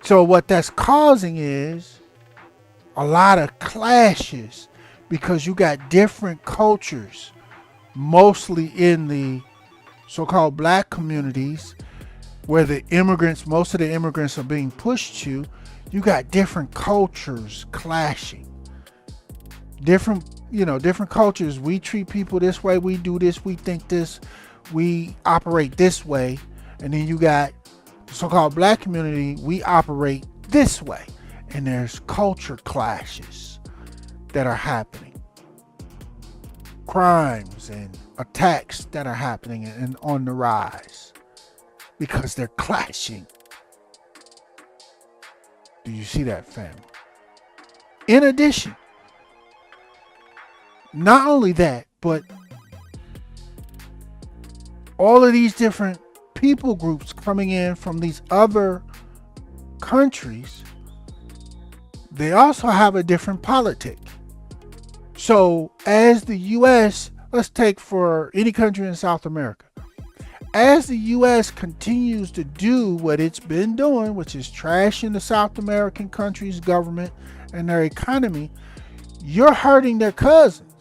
So what that's causing is a lot of clashes because you got different cultures, mostly in the so-called black communities where most of the immigrants are being pushed to. You got different cultures clashing. Different cultures. We treat people this way. We do this. We think this. We operate this way. And then you got the so-called black community. We operate this way. And there's culture clashes that are happening. Crimes and attacks that are happening and on the rise because they're clashing. Do you see that, family? In addition, not only that, but all of these different people groups coming in from these other countries, they also have a different politic. So as the U.S., let's take for any country in South America, as the U.S. continues to do what it's been doing, which is trashing the South American country's government and their economy, you're hurting their cousins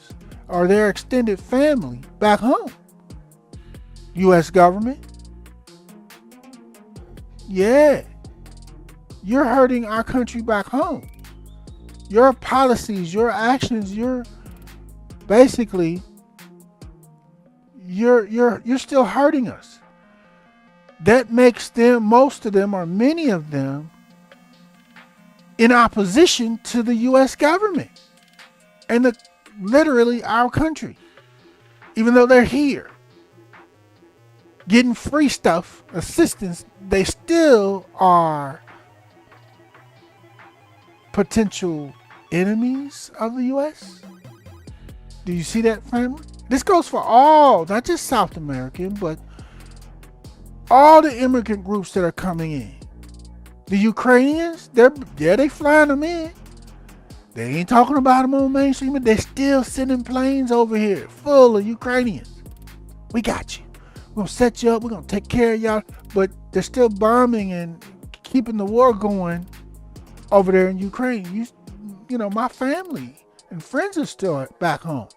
or their extended family back home. U.S. government. Yeah. You're hurting our country back home. Your policies, your actions, you're still hurting us. That makes them, most of them or many of them, in opposition to the U.S. government. and literally our country, even though they're here getting free stuff, assistance, they still are potential enemies of the U.S. Do you see that, family? This goes for all, not just South American, but all the immigrant groups that are coming in. The Ukrainians, they flying them in. They ain't talking about them on mainstream. They're still sending planes over here full of Ukrainians. We got you. We're going to set you up. We're going to take care of y'all. But they're still bombing and keeping the war going over there in Ukraine. You know, my family and friends are still back home.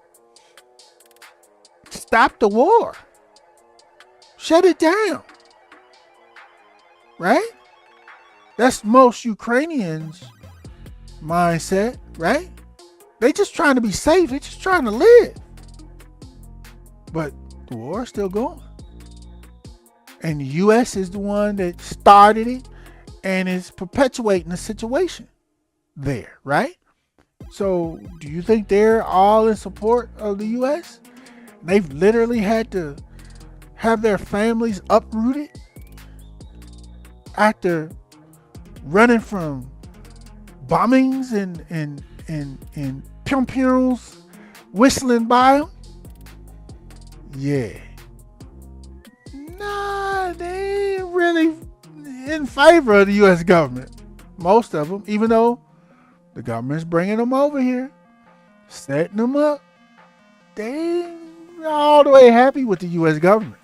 Stop the war. Shut it down. Right? That's most Ukrainians' mindset, right? They just trying to be safe. They just trying to live. But the war is still going. And the U.S. is the one that started it and is perpetuating the situation there, right? So do you think they're all in support of the U.S.? They've literally had to have their families uprooted after running from bombings and pum-pums whistling by them? Yeah. Nah, they ain't really in favor of the U.S. government. Most of them, even though the government's bringing them over here, setting them up, they ain't all the way happy with the U.S. government.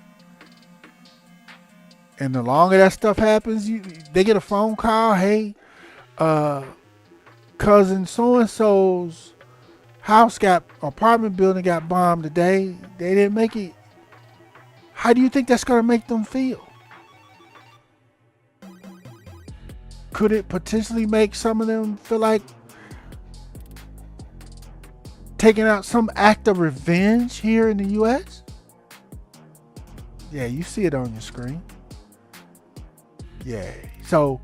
And the longer that stuff happens, they get a phone call, hey, cousin so-and-so's apartment building got bombed today. They didn't make it. How do you think that's going to make them feel? Could it potentially make some of them feel like taking out some act of revenge here in the U.S.? Yeah, you see it on your screen. Yeah, so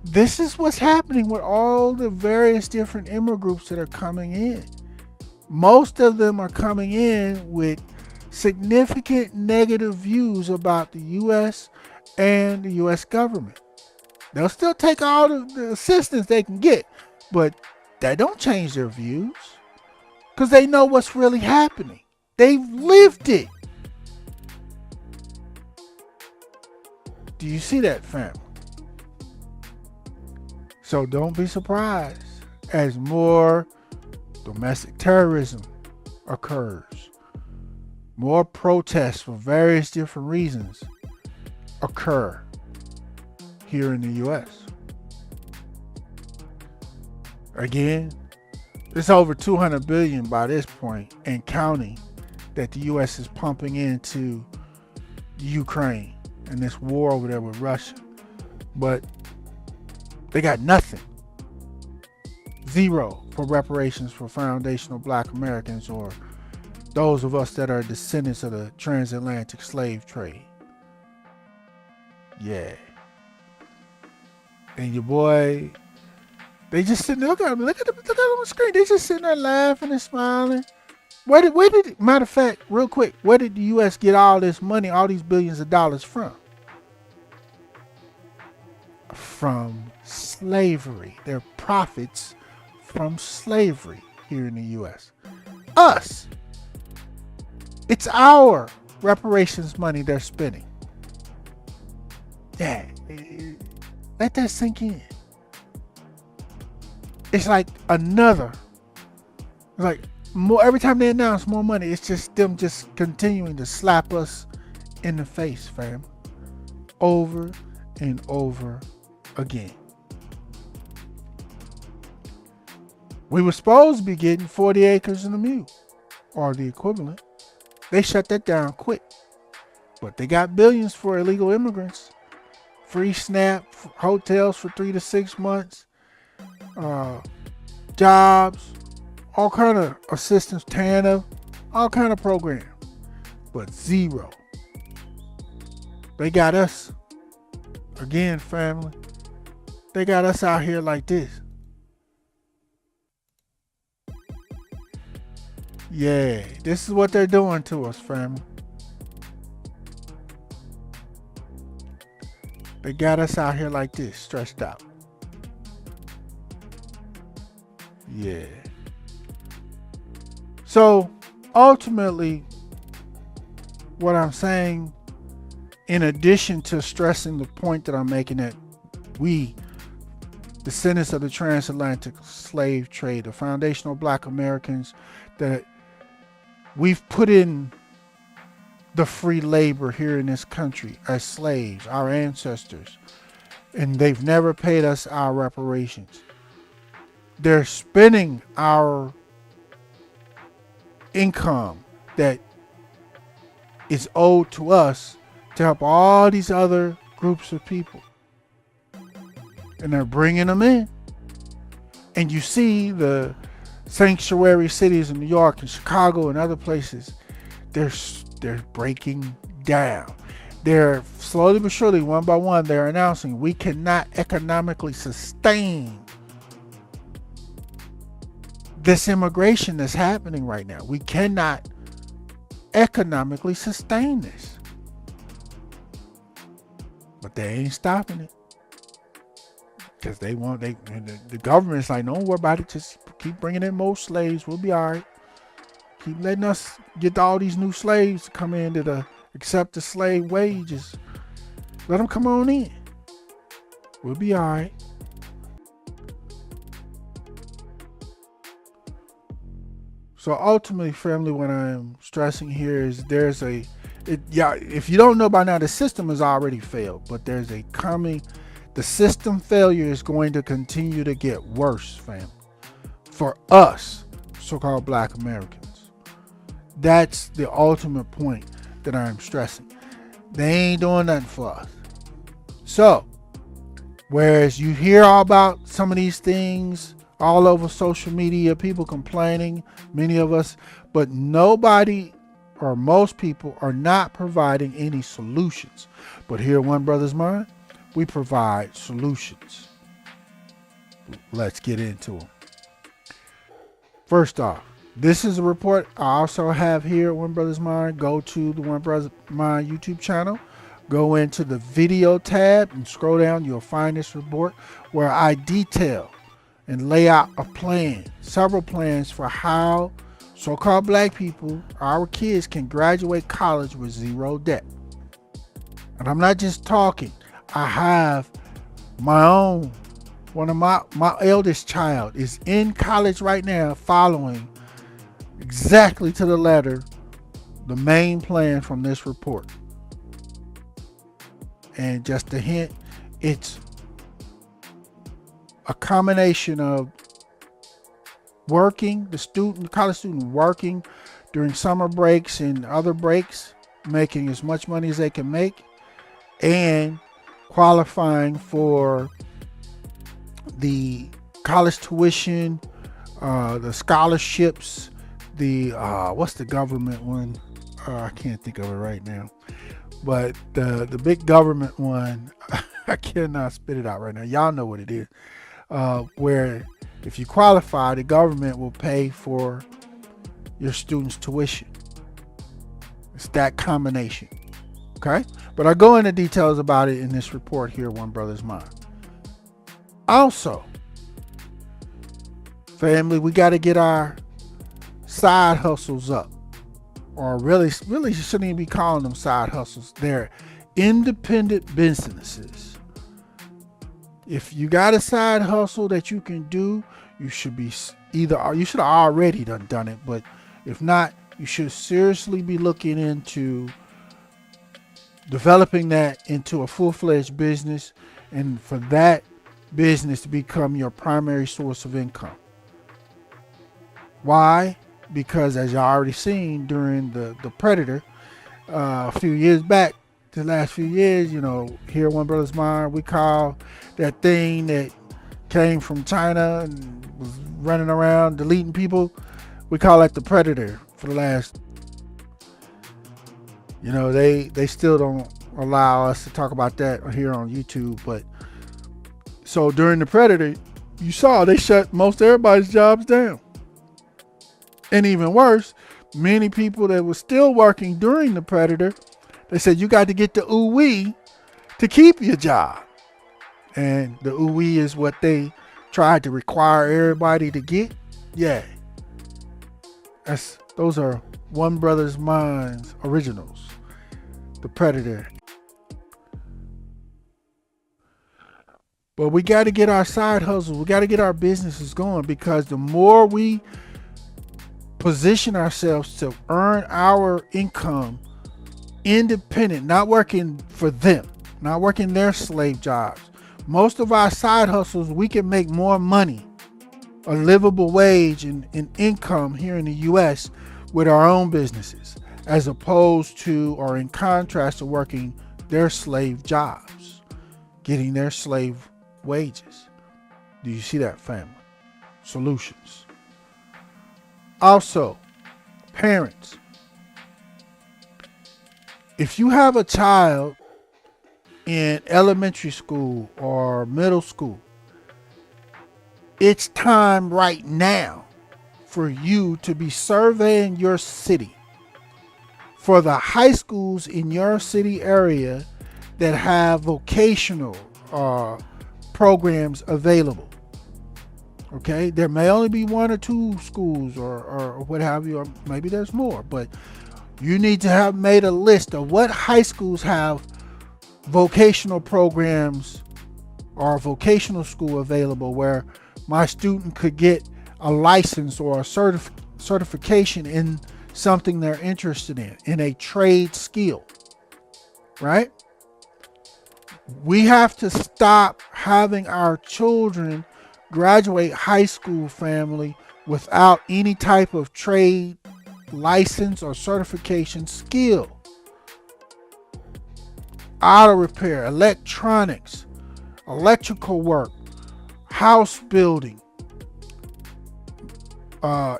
this is what's happening with all the various different immigrant groups that are coming in. Most of them are coming in with significant negative views about the U.S. and the U.S. government. They'll still take all the assistance they can get, but that don't change their views because they know what's really happening. They've lived it. Do you see that, family? So don't be surprised as more domestic terrorism occurs. More protests for various different reasons occur here in the U.S. Again, it's over $200 billion by this point and counting that the U.S. is pumping into Ukraine and this war over there with Russia. But they got nothing. Zero for reparations for foundational Black Americans or those of us that are descendants of the transatlantic slave trade. Yeah. And your boy, they just sitting there, look at them on the screen. They just sitting there laughing and smiling. Matter of fact, real quick, where did the U.S. get all this money, all these billions of dollars from? From slavery. Their profits from slavery here in the U.S. Us. It's our reparations money they're spending. Yeah. Let that sink in. It's like more every time they announce more money, it's just them just continuing to slap us in the face, fam. Over and over again. We were supposed to be getting 40 acres and a mule, or the equivalent. They shut that down quick. But they got billions for illegal immigrants. Free SNAP, hotels for 3 to 6 months, jobs, all kind of assistance, TANF, all kind of programs. But zero. They got us. Again, family. They got us out here like this. Yeah, this is what they're doing to us, family. They got us out here like this, stressed out. Yeah. So ultimately, what I'm saying, in addition to stressing the point that I'm making, that we, descendants of the transatlantic slave trade, the foundational Black Americans, that we've put in the free labor here in this country as slaves, our ancestors, and they've never paid us our reparations. They're spending our income that is owed to us to help all these other groups of people. And they're bringing them in. And you see the sanctuary cities in New York and Chicago and other places, they're breaking down. They're slowly but surely, one by one, they're announcing we cannot economically sustain this immigration that's happening right now. We cannot economically sustain this. But they ain't stopping it. Because the government's like, don't worry about it. Just keep bringing in more slaves. We'll be all right. Keep letting us get all these new slaves to come in to accept the slave wages. Let them come on in. We'll be all right. So ultimately, family, what I'm stressing here is if you don't know by now, the system has already failed, but the system failure is going to continue to get worse, fam. For us, so-called Black Americans. That's the ultimate point that I'm stressing. They ain't doing nothing for us. So, whereas you hear all about some of these things all over social media, people complaining, many of us, but nobody or most people are not providing any solutions. But here at One Brothas Mind, we provide solutions. Let's get into them. First off, this is a report I also have here at One Brothas Mind. Go to the One Brothas Mind YouTube channel. Go into the video tab and scroll down. You'll find this report where I detail and lay out a plan, several plans for how so-called Black people, our kids, can graduate college with zero debt. And I'm not just talking. I have my own, one of my eldest child is in college right now, following exactly to the letter the main plan from this report. And just a hint, it's a combination of working, the college student working during summer breaks and other breaks, making as much money as they can make, and qualifying for the college tuition, the scholarships, what's the government one? I can't think of it right now. But the big government one, I cannot spit it out right now. Y'all know what it is. Where if you qualify, the government will pay for your student's tuition. It's that combination. Okay? But I go into details about it in this report here, One Brothas Mind. Also, family, we got to get our side hustles up. Or really you shouldn't even be calling them side hustles. They're independent businesses. If you got a side hustle that you can do, you should have already done it, but if not, you should seriously be looking into developing that into a full-fledged business, and for that business to become your primary source of income. Why? Because as y'all already seen during the Predator, a few years back, the last few years, here at One Brothas Mind, we call that thing that came from China and was running around deleting people, we call that the Predator for the last, they still don't allow us to talk about that here on YouTube. But so during the Predator, you saw they shut most everybody's jobs down. And even worse, many people that were still working during the predator, they said you got to get the ooh-wee to keep your job. And the ooh-wee is what they tried to require everybody to get. Yeah. Those are One Brothas Mind originals. The Predator. But we got to get our side hustles. We got to get our businesses going, because the more we position ourselves to earn our income independent, not working for them, not working their slave jobs. Most of our side hustles, we can make more money, a livable wage and income here in the U.S. with our own businesses, as opposed to, or in contrast to, working their slave jobs, getting their slave wages. Do you see that, family? Solutions. Also, parents, if you have a child in elementary school or middle school, it's time right now for you to be surveying your city for the high schools in your city area that have vocational programs available. Okay, there may only be 1 or 2 schools or what have you, or maybe there's more, but you need to have made a list of what high schools have vocational programs or a vocational school available where my student could get a license or a certification in something they're interested in a trade skill, right? We have to stop having our children graduate high school, family, without any type of trade license or certification skill. Auto repair, electronics, electrical work, house building,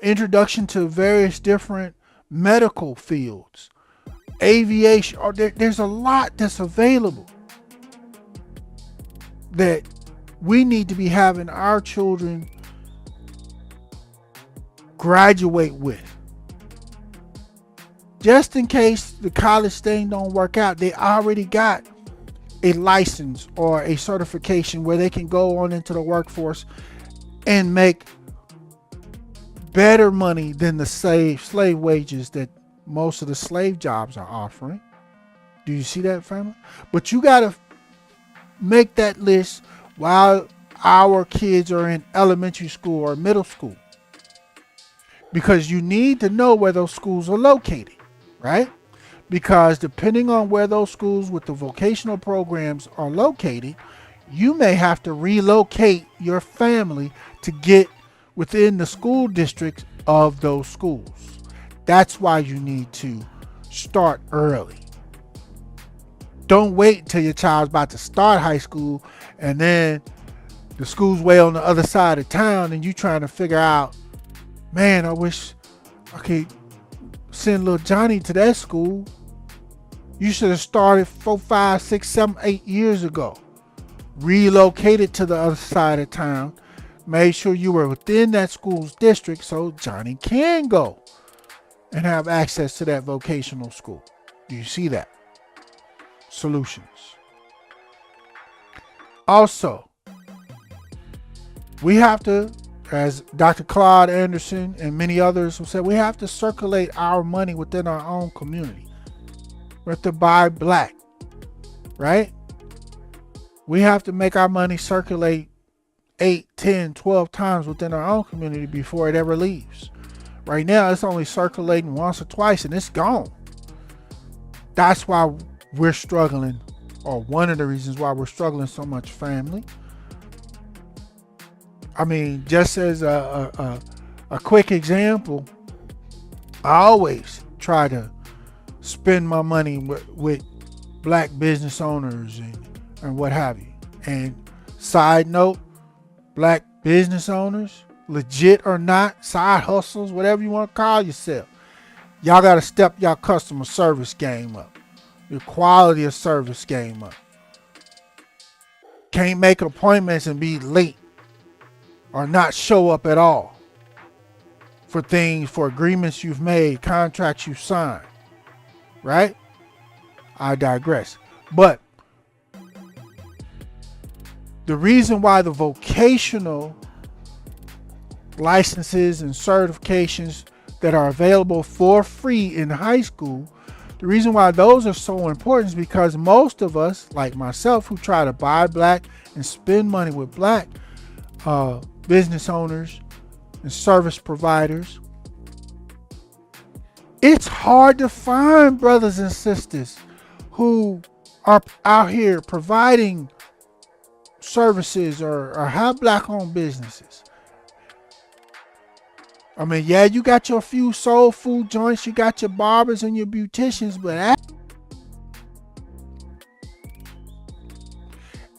introduction to various different medical fields, aviation. There's a lot that's available that we need to be having our children graduate with. Just in case the college thing don't work out, they already got a license or a certification where they can go on into the workforce and make better money than the slave wages that most of the slave jobs are offering. Do you see that, family? But you got to make that list while our kids are in elementary school or middle school, because you need to know where those schools are located, right? Because depending on where those schools with the vocational programs are located, you may have to relocate your family to get within the school districts of those schools. That's why you need to start early. Don't wait till your child's about to start high school and then the school's way on the other side of town and you trying to figure out, man, I wish I could send little Johnny to that school. You should have started 4, 5, 6, 7, 8 years ago. Relocated to the other side of town. Made sure you were within that school's district so Johnny can go and have access to that vocational school. Do you see that? Solutions. Also, we have to, as Dr. Claude Anderson and many others have said, we have to circulate our money within our own community. We have to buy black, right? We have to make our money circulate 8, 10, 12 times within our own community before it ever leaves. Right now, it's only circulating once or twice and it's gone. That's why we're struggling, or one of the reasons why we're struggling so much, family. I mean, just as a quick example, I always try to spend my money with black business owners and what have you. And side note, black business owners, legit or not, side hustles, whatever you want to call yourself, y'all got to step your customer service game up, your quality of service game up. Can't make appointments and be late or not show up at all. for things, for agreements you've made, contracts you've signed, right? I digress. But the reason why the vocational licenses and certifications that are available for free in high school, the reason why those are so important is because most of us, like myself, who try to buy black and spend money with black business owners and service providers, it's hard to find brothers and sisters who are out here providing services or have black-owned businesses. I mean, yeah, you got your few soul food joints, you got your barbers and your beauticians, but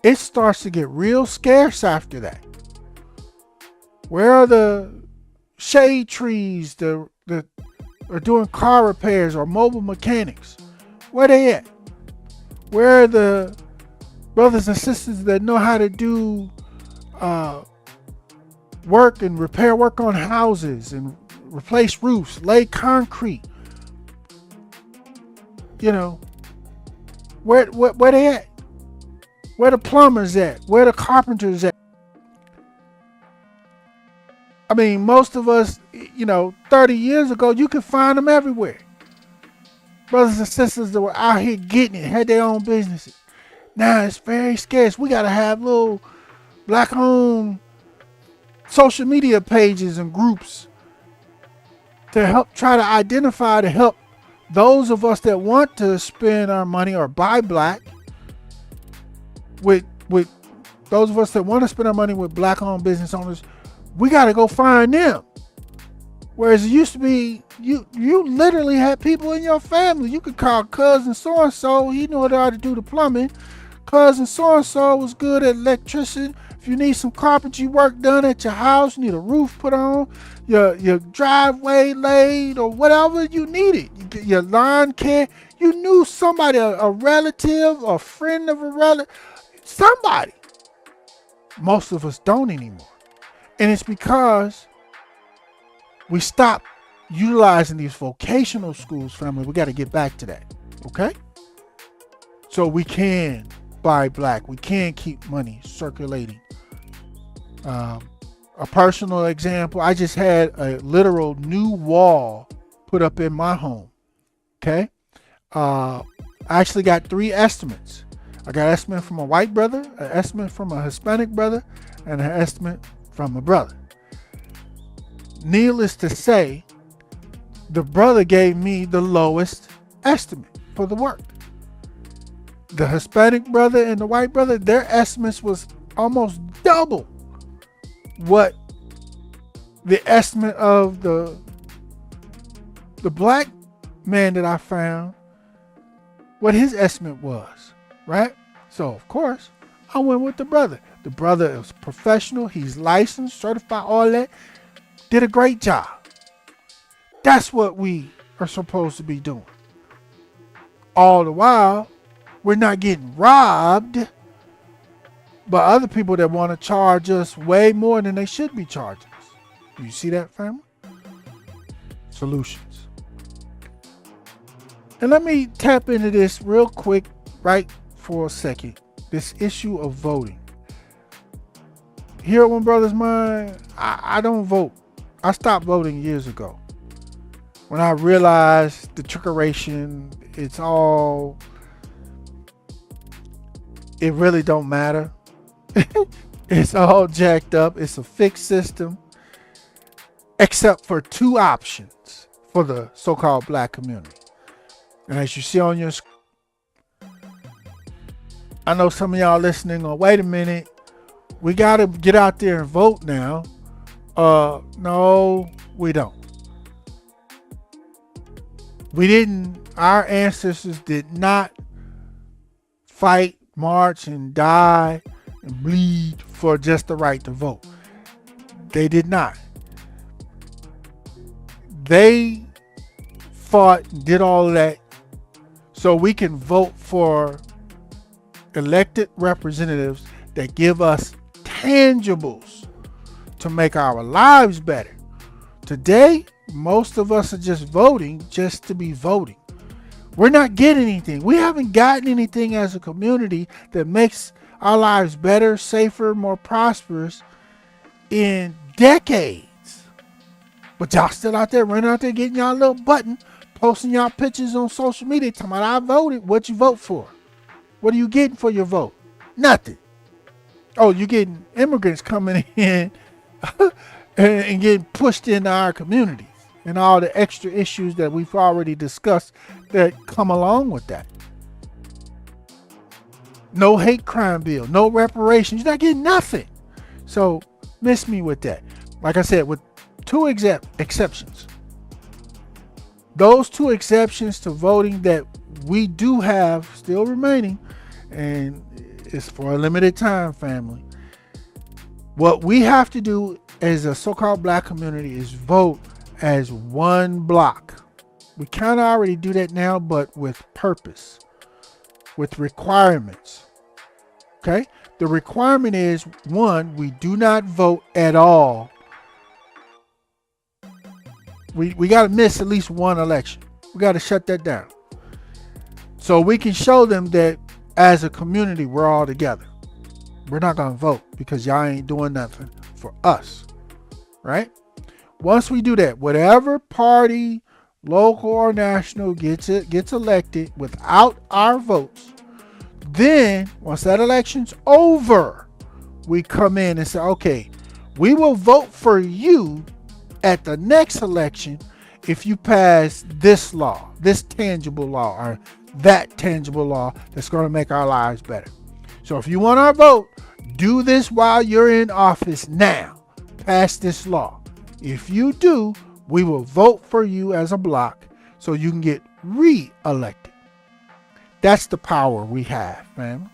it starts to get real scarce after that. Where are the shade trees that are doing car repairs or mobile mechanics? Where they at? Where are the brothers and sisters that know how to do work and repair work on houses and replace roofs, lay concrete? You know, where they at? Where the plumbers at? Where the carpenters at? I mean, most of us, 30 years ago, you could find them everywhere. Brothers and sisters that were out here getting it, had their own businesses. Now it's very scarce. We got to have little black-owned social media pages and groups to help try to identify, to help those of us that want to spend our money or buy black with those of us that want to spend our money with black-owned business owners. We got to go find them. Whereas it used to be, you literally had people in your family. You could call cousin so-and-so. He knew how to do the plumbing. Cousin so-and-so was good at electricity. If you need some carpentry work done at your house, you need a roof put on, your driveway laid, or whatever you needed, your lawn care, you knew somebody, a relative, a friend of a relative, somebody. Most of us don't anymore. And it's because we stopped utilizing these vocational schools, family. We got to get back to that, okay? So we can buy black. We can keep money circulating. A personal example, I just had a literal new wall put up in my home, okay? I actually got 3 estimates. I got an estimate from a white brother, an estimate from a Hispanic brother, and an estimate from a brother. Needless to say, the brother gave me the lowest estimate for the work. The Hispanic brother and the white brother, their estimates was almost double what the estimate of the black man that I found, what his estimate was, right? So, of course, I went with the brother. The brother is professional. He's licensed, certified, all that. Did a great job. That's what we are supposed to be doing. All the while, we're not getting robbed by other people that want to charge us way more than they should be charging us. Do you see that, family? Solutions. And let me tap into this real quick, right, for a second. This issue of voting. Here at One Brothas Mind, I don't vote. I stopped voting years ago. When I realized the trickeration, it really don't matter. It's all jacked up. It's a fixed system. Except for 2 options for the so-called black community. And as you see on your screen, I know some of y'all listening are, wait a minute, we got to get out there and vote now. No, we don't. Our ancestors did not fight, march, and die and bleed for just the right to vote. They did not. They fought and did all of that so we can vote for elected representatives that give us tangibles to make our lives better, Today, most of us are just voting just to be voting. We're not getting anything. We haven't gotten anything as a community that makes our lives better, safer, more prosperous in decades. But y'all still out there running out there getting y'all little button, posting y'all pictures on social media, talking about I voted. What you vote for? What are you getting for your vote? Nothing. Oh, you're getting immigrants coming in and getting pushed into our communities and all the extra issues that we've already discussed that come along with that. No hate crime bill, no reparations. You're not getting nothing. So miss me with that. Like I said, with two exceptions. Those two exceptions to voting that we do have still remaining, and it's for a limited time, family. What we have to do as a so-called black community is vote as one block. We kind of already do that now, but with purpose, with requirements. Okay? The requirement is, one, we do not vote at all. We got to miss at least one election. We got to shut that down. So we can show them that as a community, we're all together. We're not going to vote because y'all ain't doing nothing for us. Right? Once we do that, whatever party, local or national, gets elected without our votes, then once that election's over, we come in and say, okay, we will vote for you at the next election if you pass this law, this tangible law, or that tangible law that's going to make our lives better. So if you want our vote, do this while you're in office now. Pass this law. If you do, we will vote for you as a block so you can get re-elected. That's the power we have, man.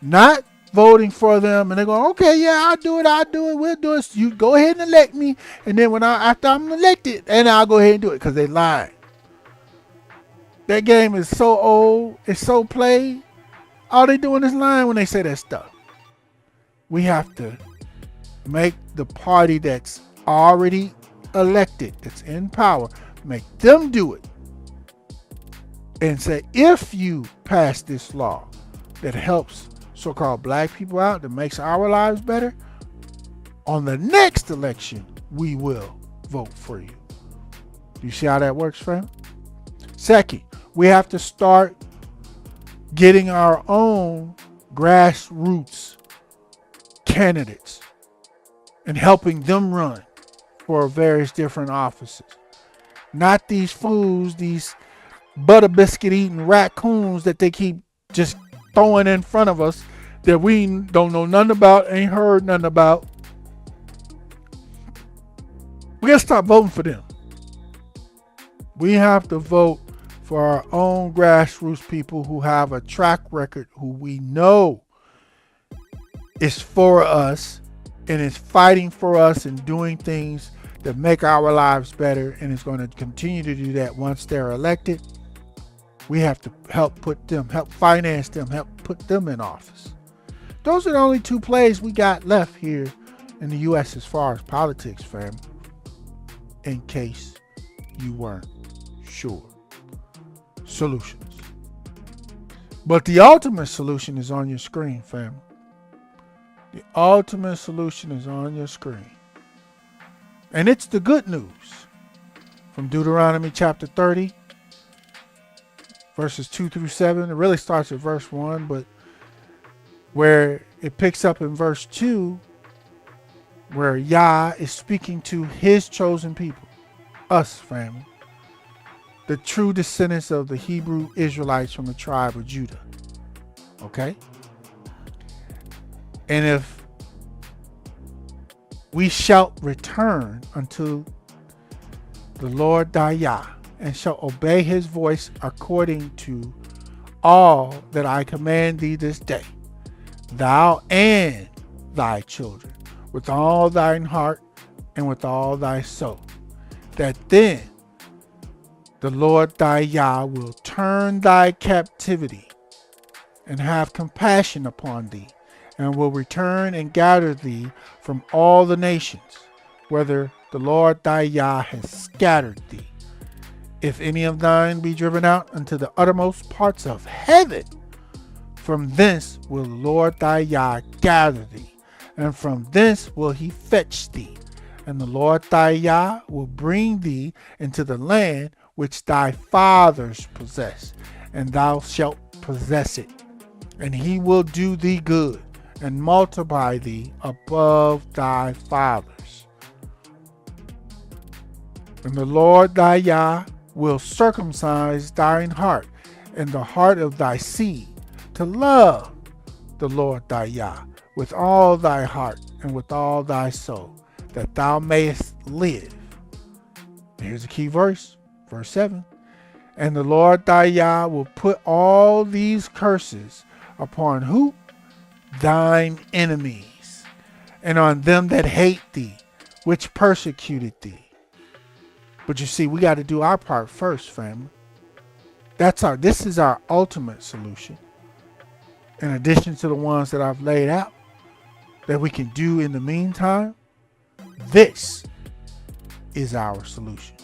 Not voting for them and they're going, okay, yeah, I'll do it, we'll do it. You go ahead and elect me, and then after I'm elected, and I'll go ahead and do it, because they lying. That game is so old, it's so played. All they doing is lying when they say that stuff. We have to make the party that's already elected, that's in power, make them do it. And say, if you pass this law that helps so-called black people out, that makes our lives better, on the next election, we will vote for you. Do you see how that works, friend? Second, we have to start getting our own grassroots candidates and helping them run for various different offices. Not these fools, these butter biscuit eating raccoons that they keep just throwing in front of us that we don't know nothing about, ain't heard nothing about. We gotta stop voting for them. We have to vote for our own grassroots people who have a track record, who we know is for us and is fighting for us and doing things that make our lives better, and is going to continue to do that once they're elected. We have to help finance them, help put them in office. Those are the only two plays we got left here in the U.S. as far as politics, fam. In case you weren't sure. Solutions. But the ultimate solution is on your screen, fam. The ultimate solution is on your screen. And it's the good news from Deuteronomy chapter 30, verses 2 through 7. It really starts at verse 1, but where it picks up in verse 2, where Yah is speaking to his chosen people, us, family, the true descendants of the Hebrew Israelites from the tribe of Judah. Okay? And if we shall return unto the Lord thy Yah, and shall obey his voice according to all that I command thee this day, thou and thy children, with all thine heart and with all thy soul, that then the Lord thy Yah will turn thy captivity and have compassion upon thee, and will return and gather thee from all the nations, whither the Lord thy Yah has scattered thee. If any of thine be driven out unto the uttermost parts of heaven, from thence will the Lord thy Yah gather thee, and from thence will he fetch thee. And the Lord thy Yah will bring thee into the land which thy fathers possessed, and thou shalt possess it. And he will do thee good, and multiply thee above thy fathers. And the Lord thy Yah will circumcise thine heart and the heart of thy seed, to love the Lord thy Yah with all thy heart and with all thy soul, that thou mayest live. Here's a key verse, verse 7. And the Lord thy Yah will put all these curses upon who? Thine enemies, and on them that hate thee, which persecuted thee. But you see, we got to do our part first, family. This is our ultimate solution. In addition to the ones that I've laid out that we can do in the meantime, this is our solution.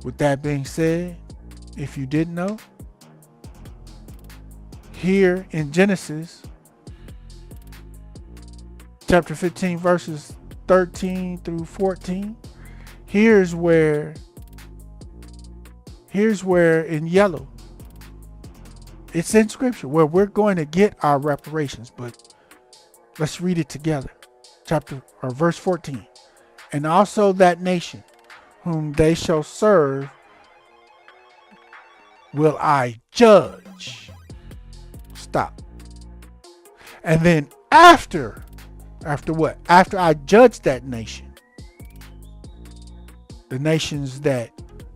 With that being said, if you didn't know, here in Genesis chapter 15 verses 13 through 14, here's where in yellow, it's in scripture where we're going to get our reparations. But let's read it together. Verse 14. And also that nation whom they shall serve will I judge. Stop. And then after what? After I judge that nation, the nations that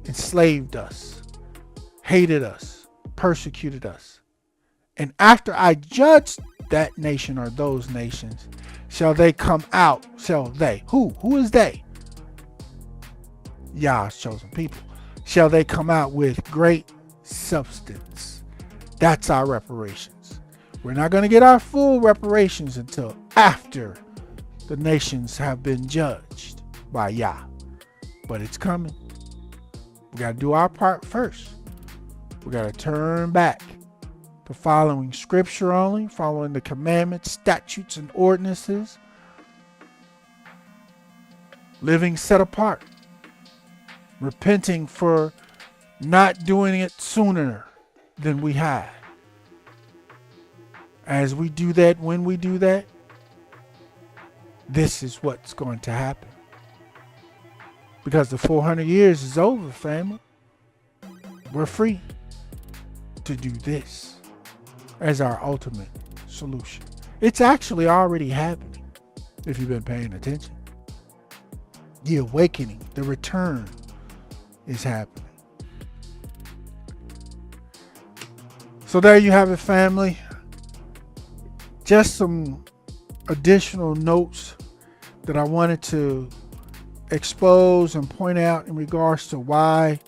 enslaved us, hated us, persecuted us, and after I judge that nation or those nations, shall they come out? Shall they? Who is they? Yah's chosen people. Shall they come out with great substance? That's our reparations. We're not going to get our full reparations until after the nations have been judged by Yah. But it's coming. We got to do our part first. We got to turn back to following scripture only, following the commandments, statutes, and ordinances, living set apart, repenting for not doing it sooner than we had. As we do that, when we do that, this is what's going to happen. Because the 400 years is over, family. We're free to do this as our ultimate solution. It's actually already happening if you've been paying attention. The awakening, the return is happening. So there you have it, family. Just some additional notes that I wanted to expose and point out in regards to why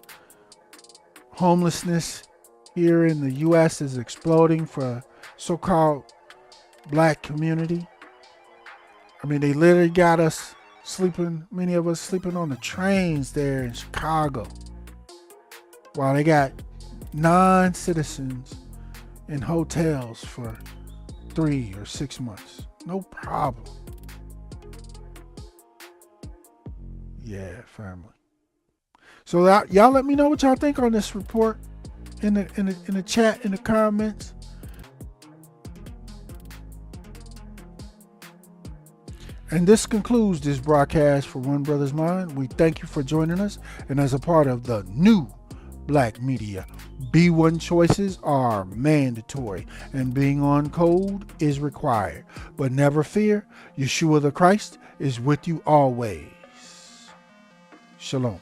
homelessness here in the U.S. is exploding for so-called black community. I mean, they literally got us sleeping, many of us sleeping on the trains there in Chicago, while they got non-citizens in hotels for 3 or 6 months. No problem. Yeah, family. So y'all let me know what y'all think on this report in the chat, in the comments. And this concludes this broadcast for One Brothas Mind. We thank you for joining us. And as a part of the new Black media, B1 choices are mandatory and being on code is required. But never fear, Yeshua the Christ is with you always. Shalom.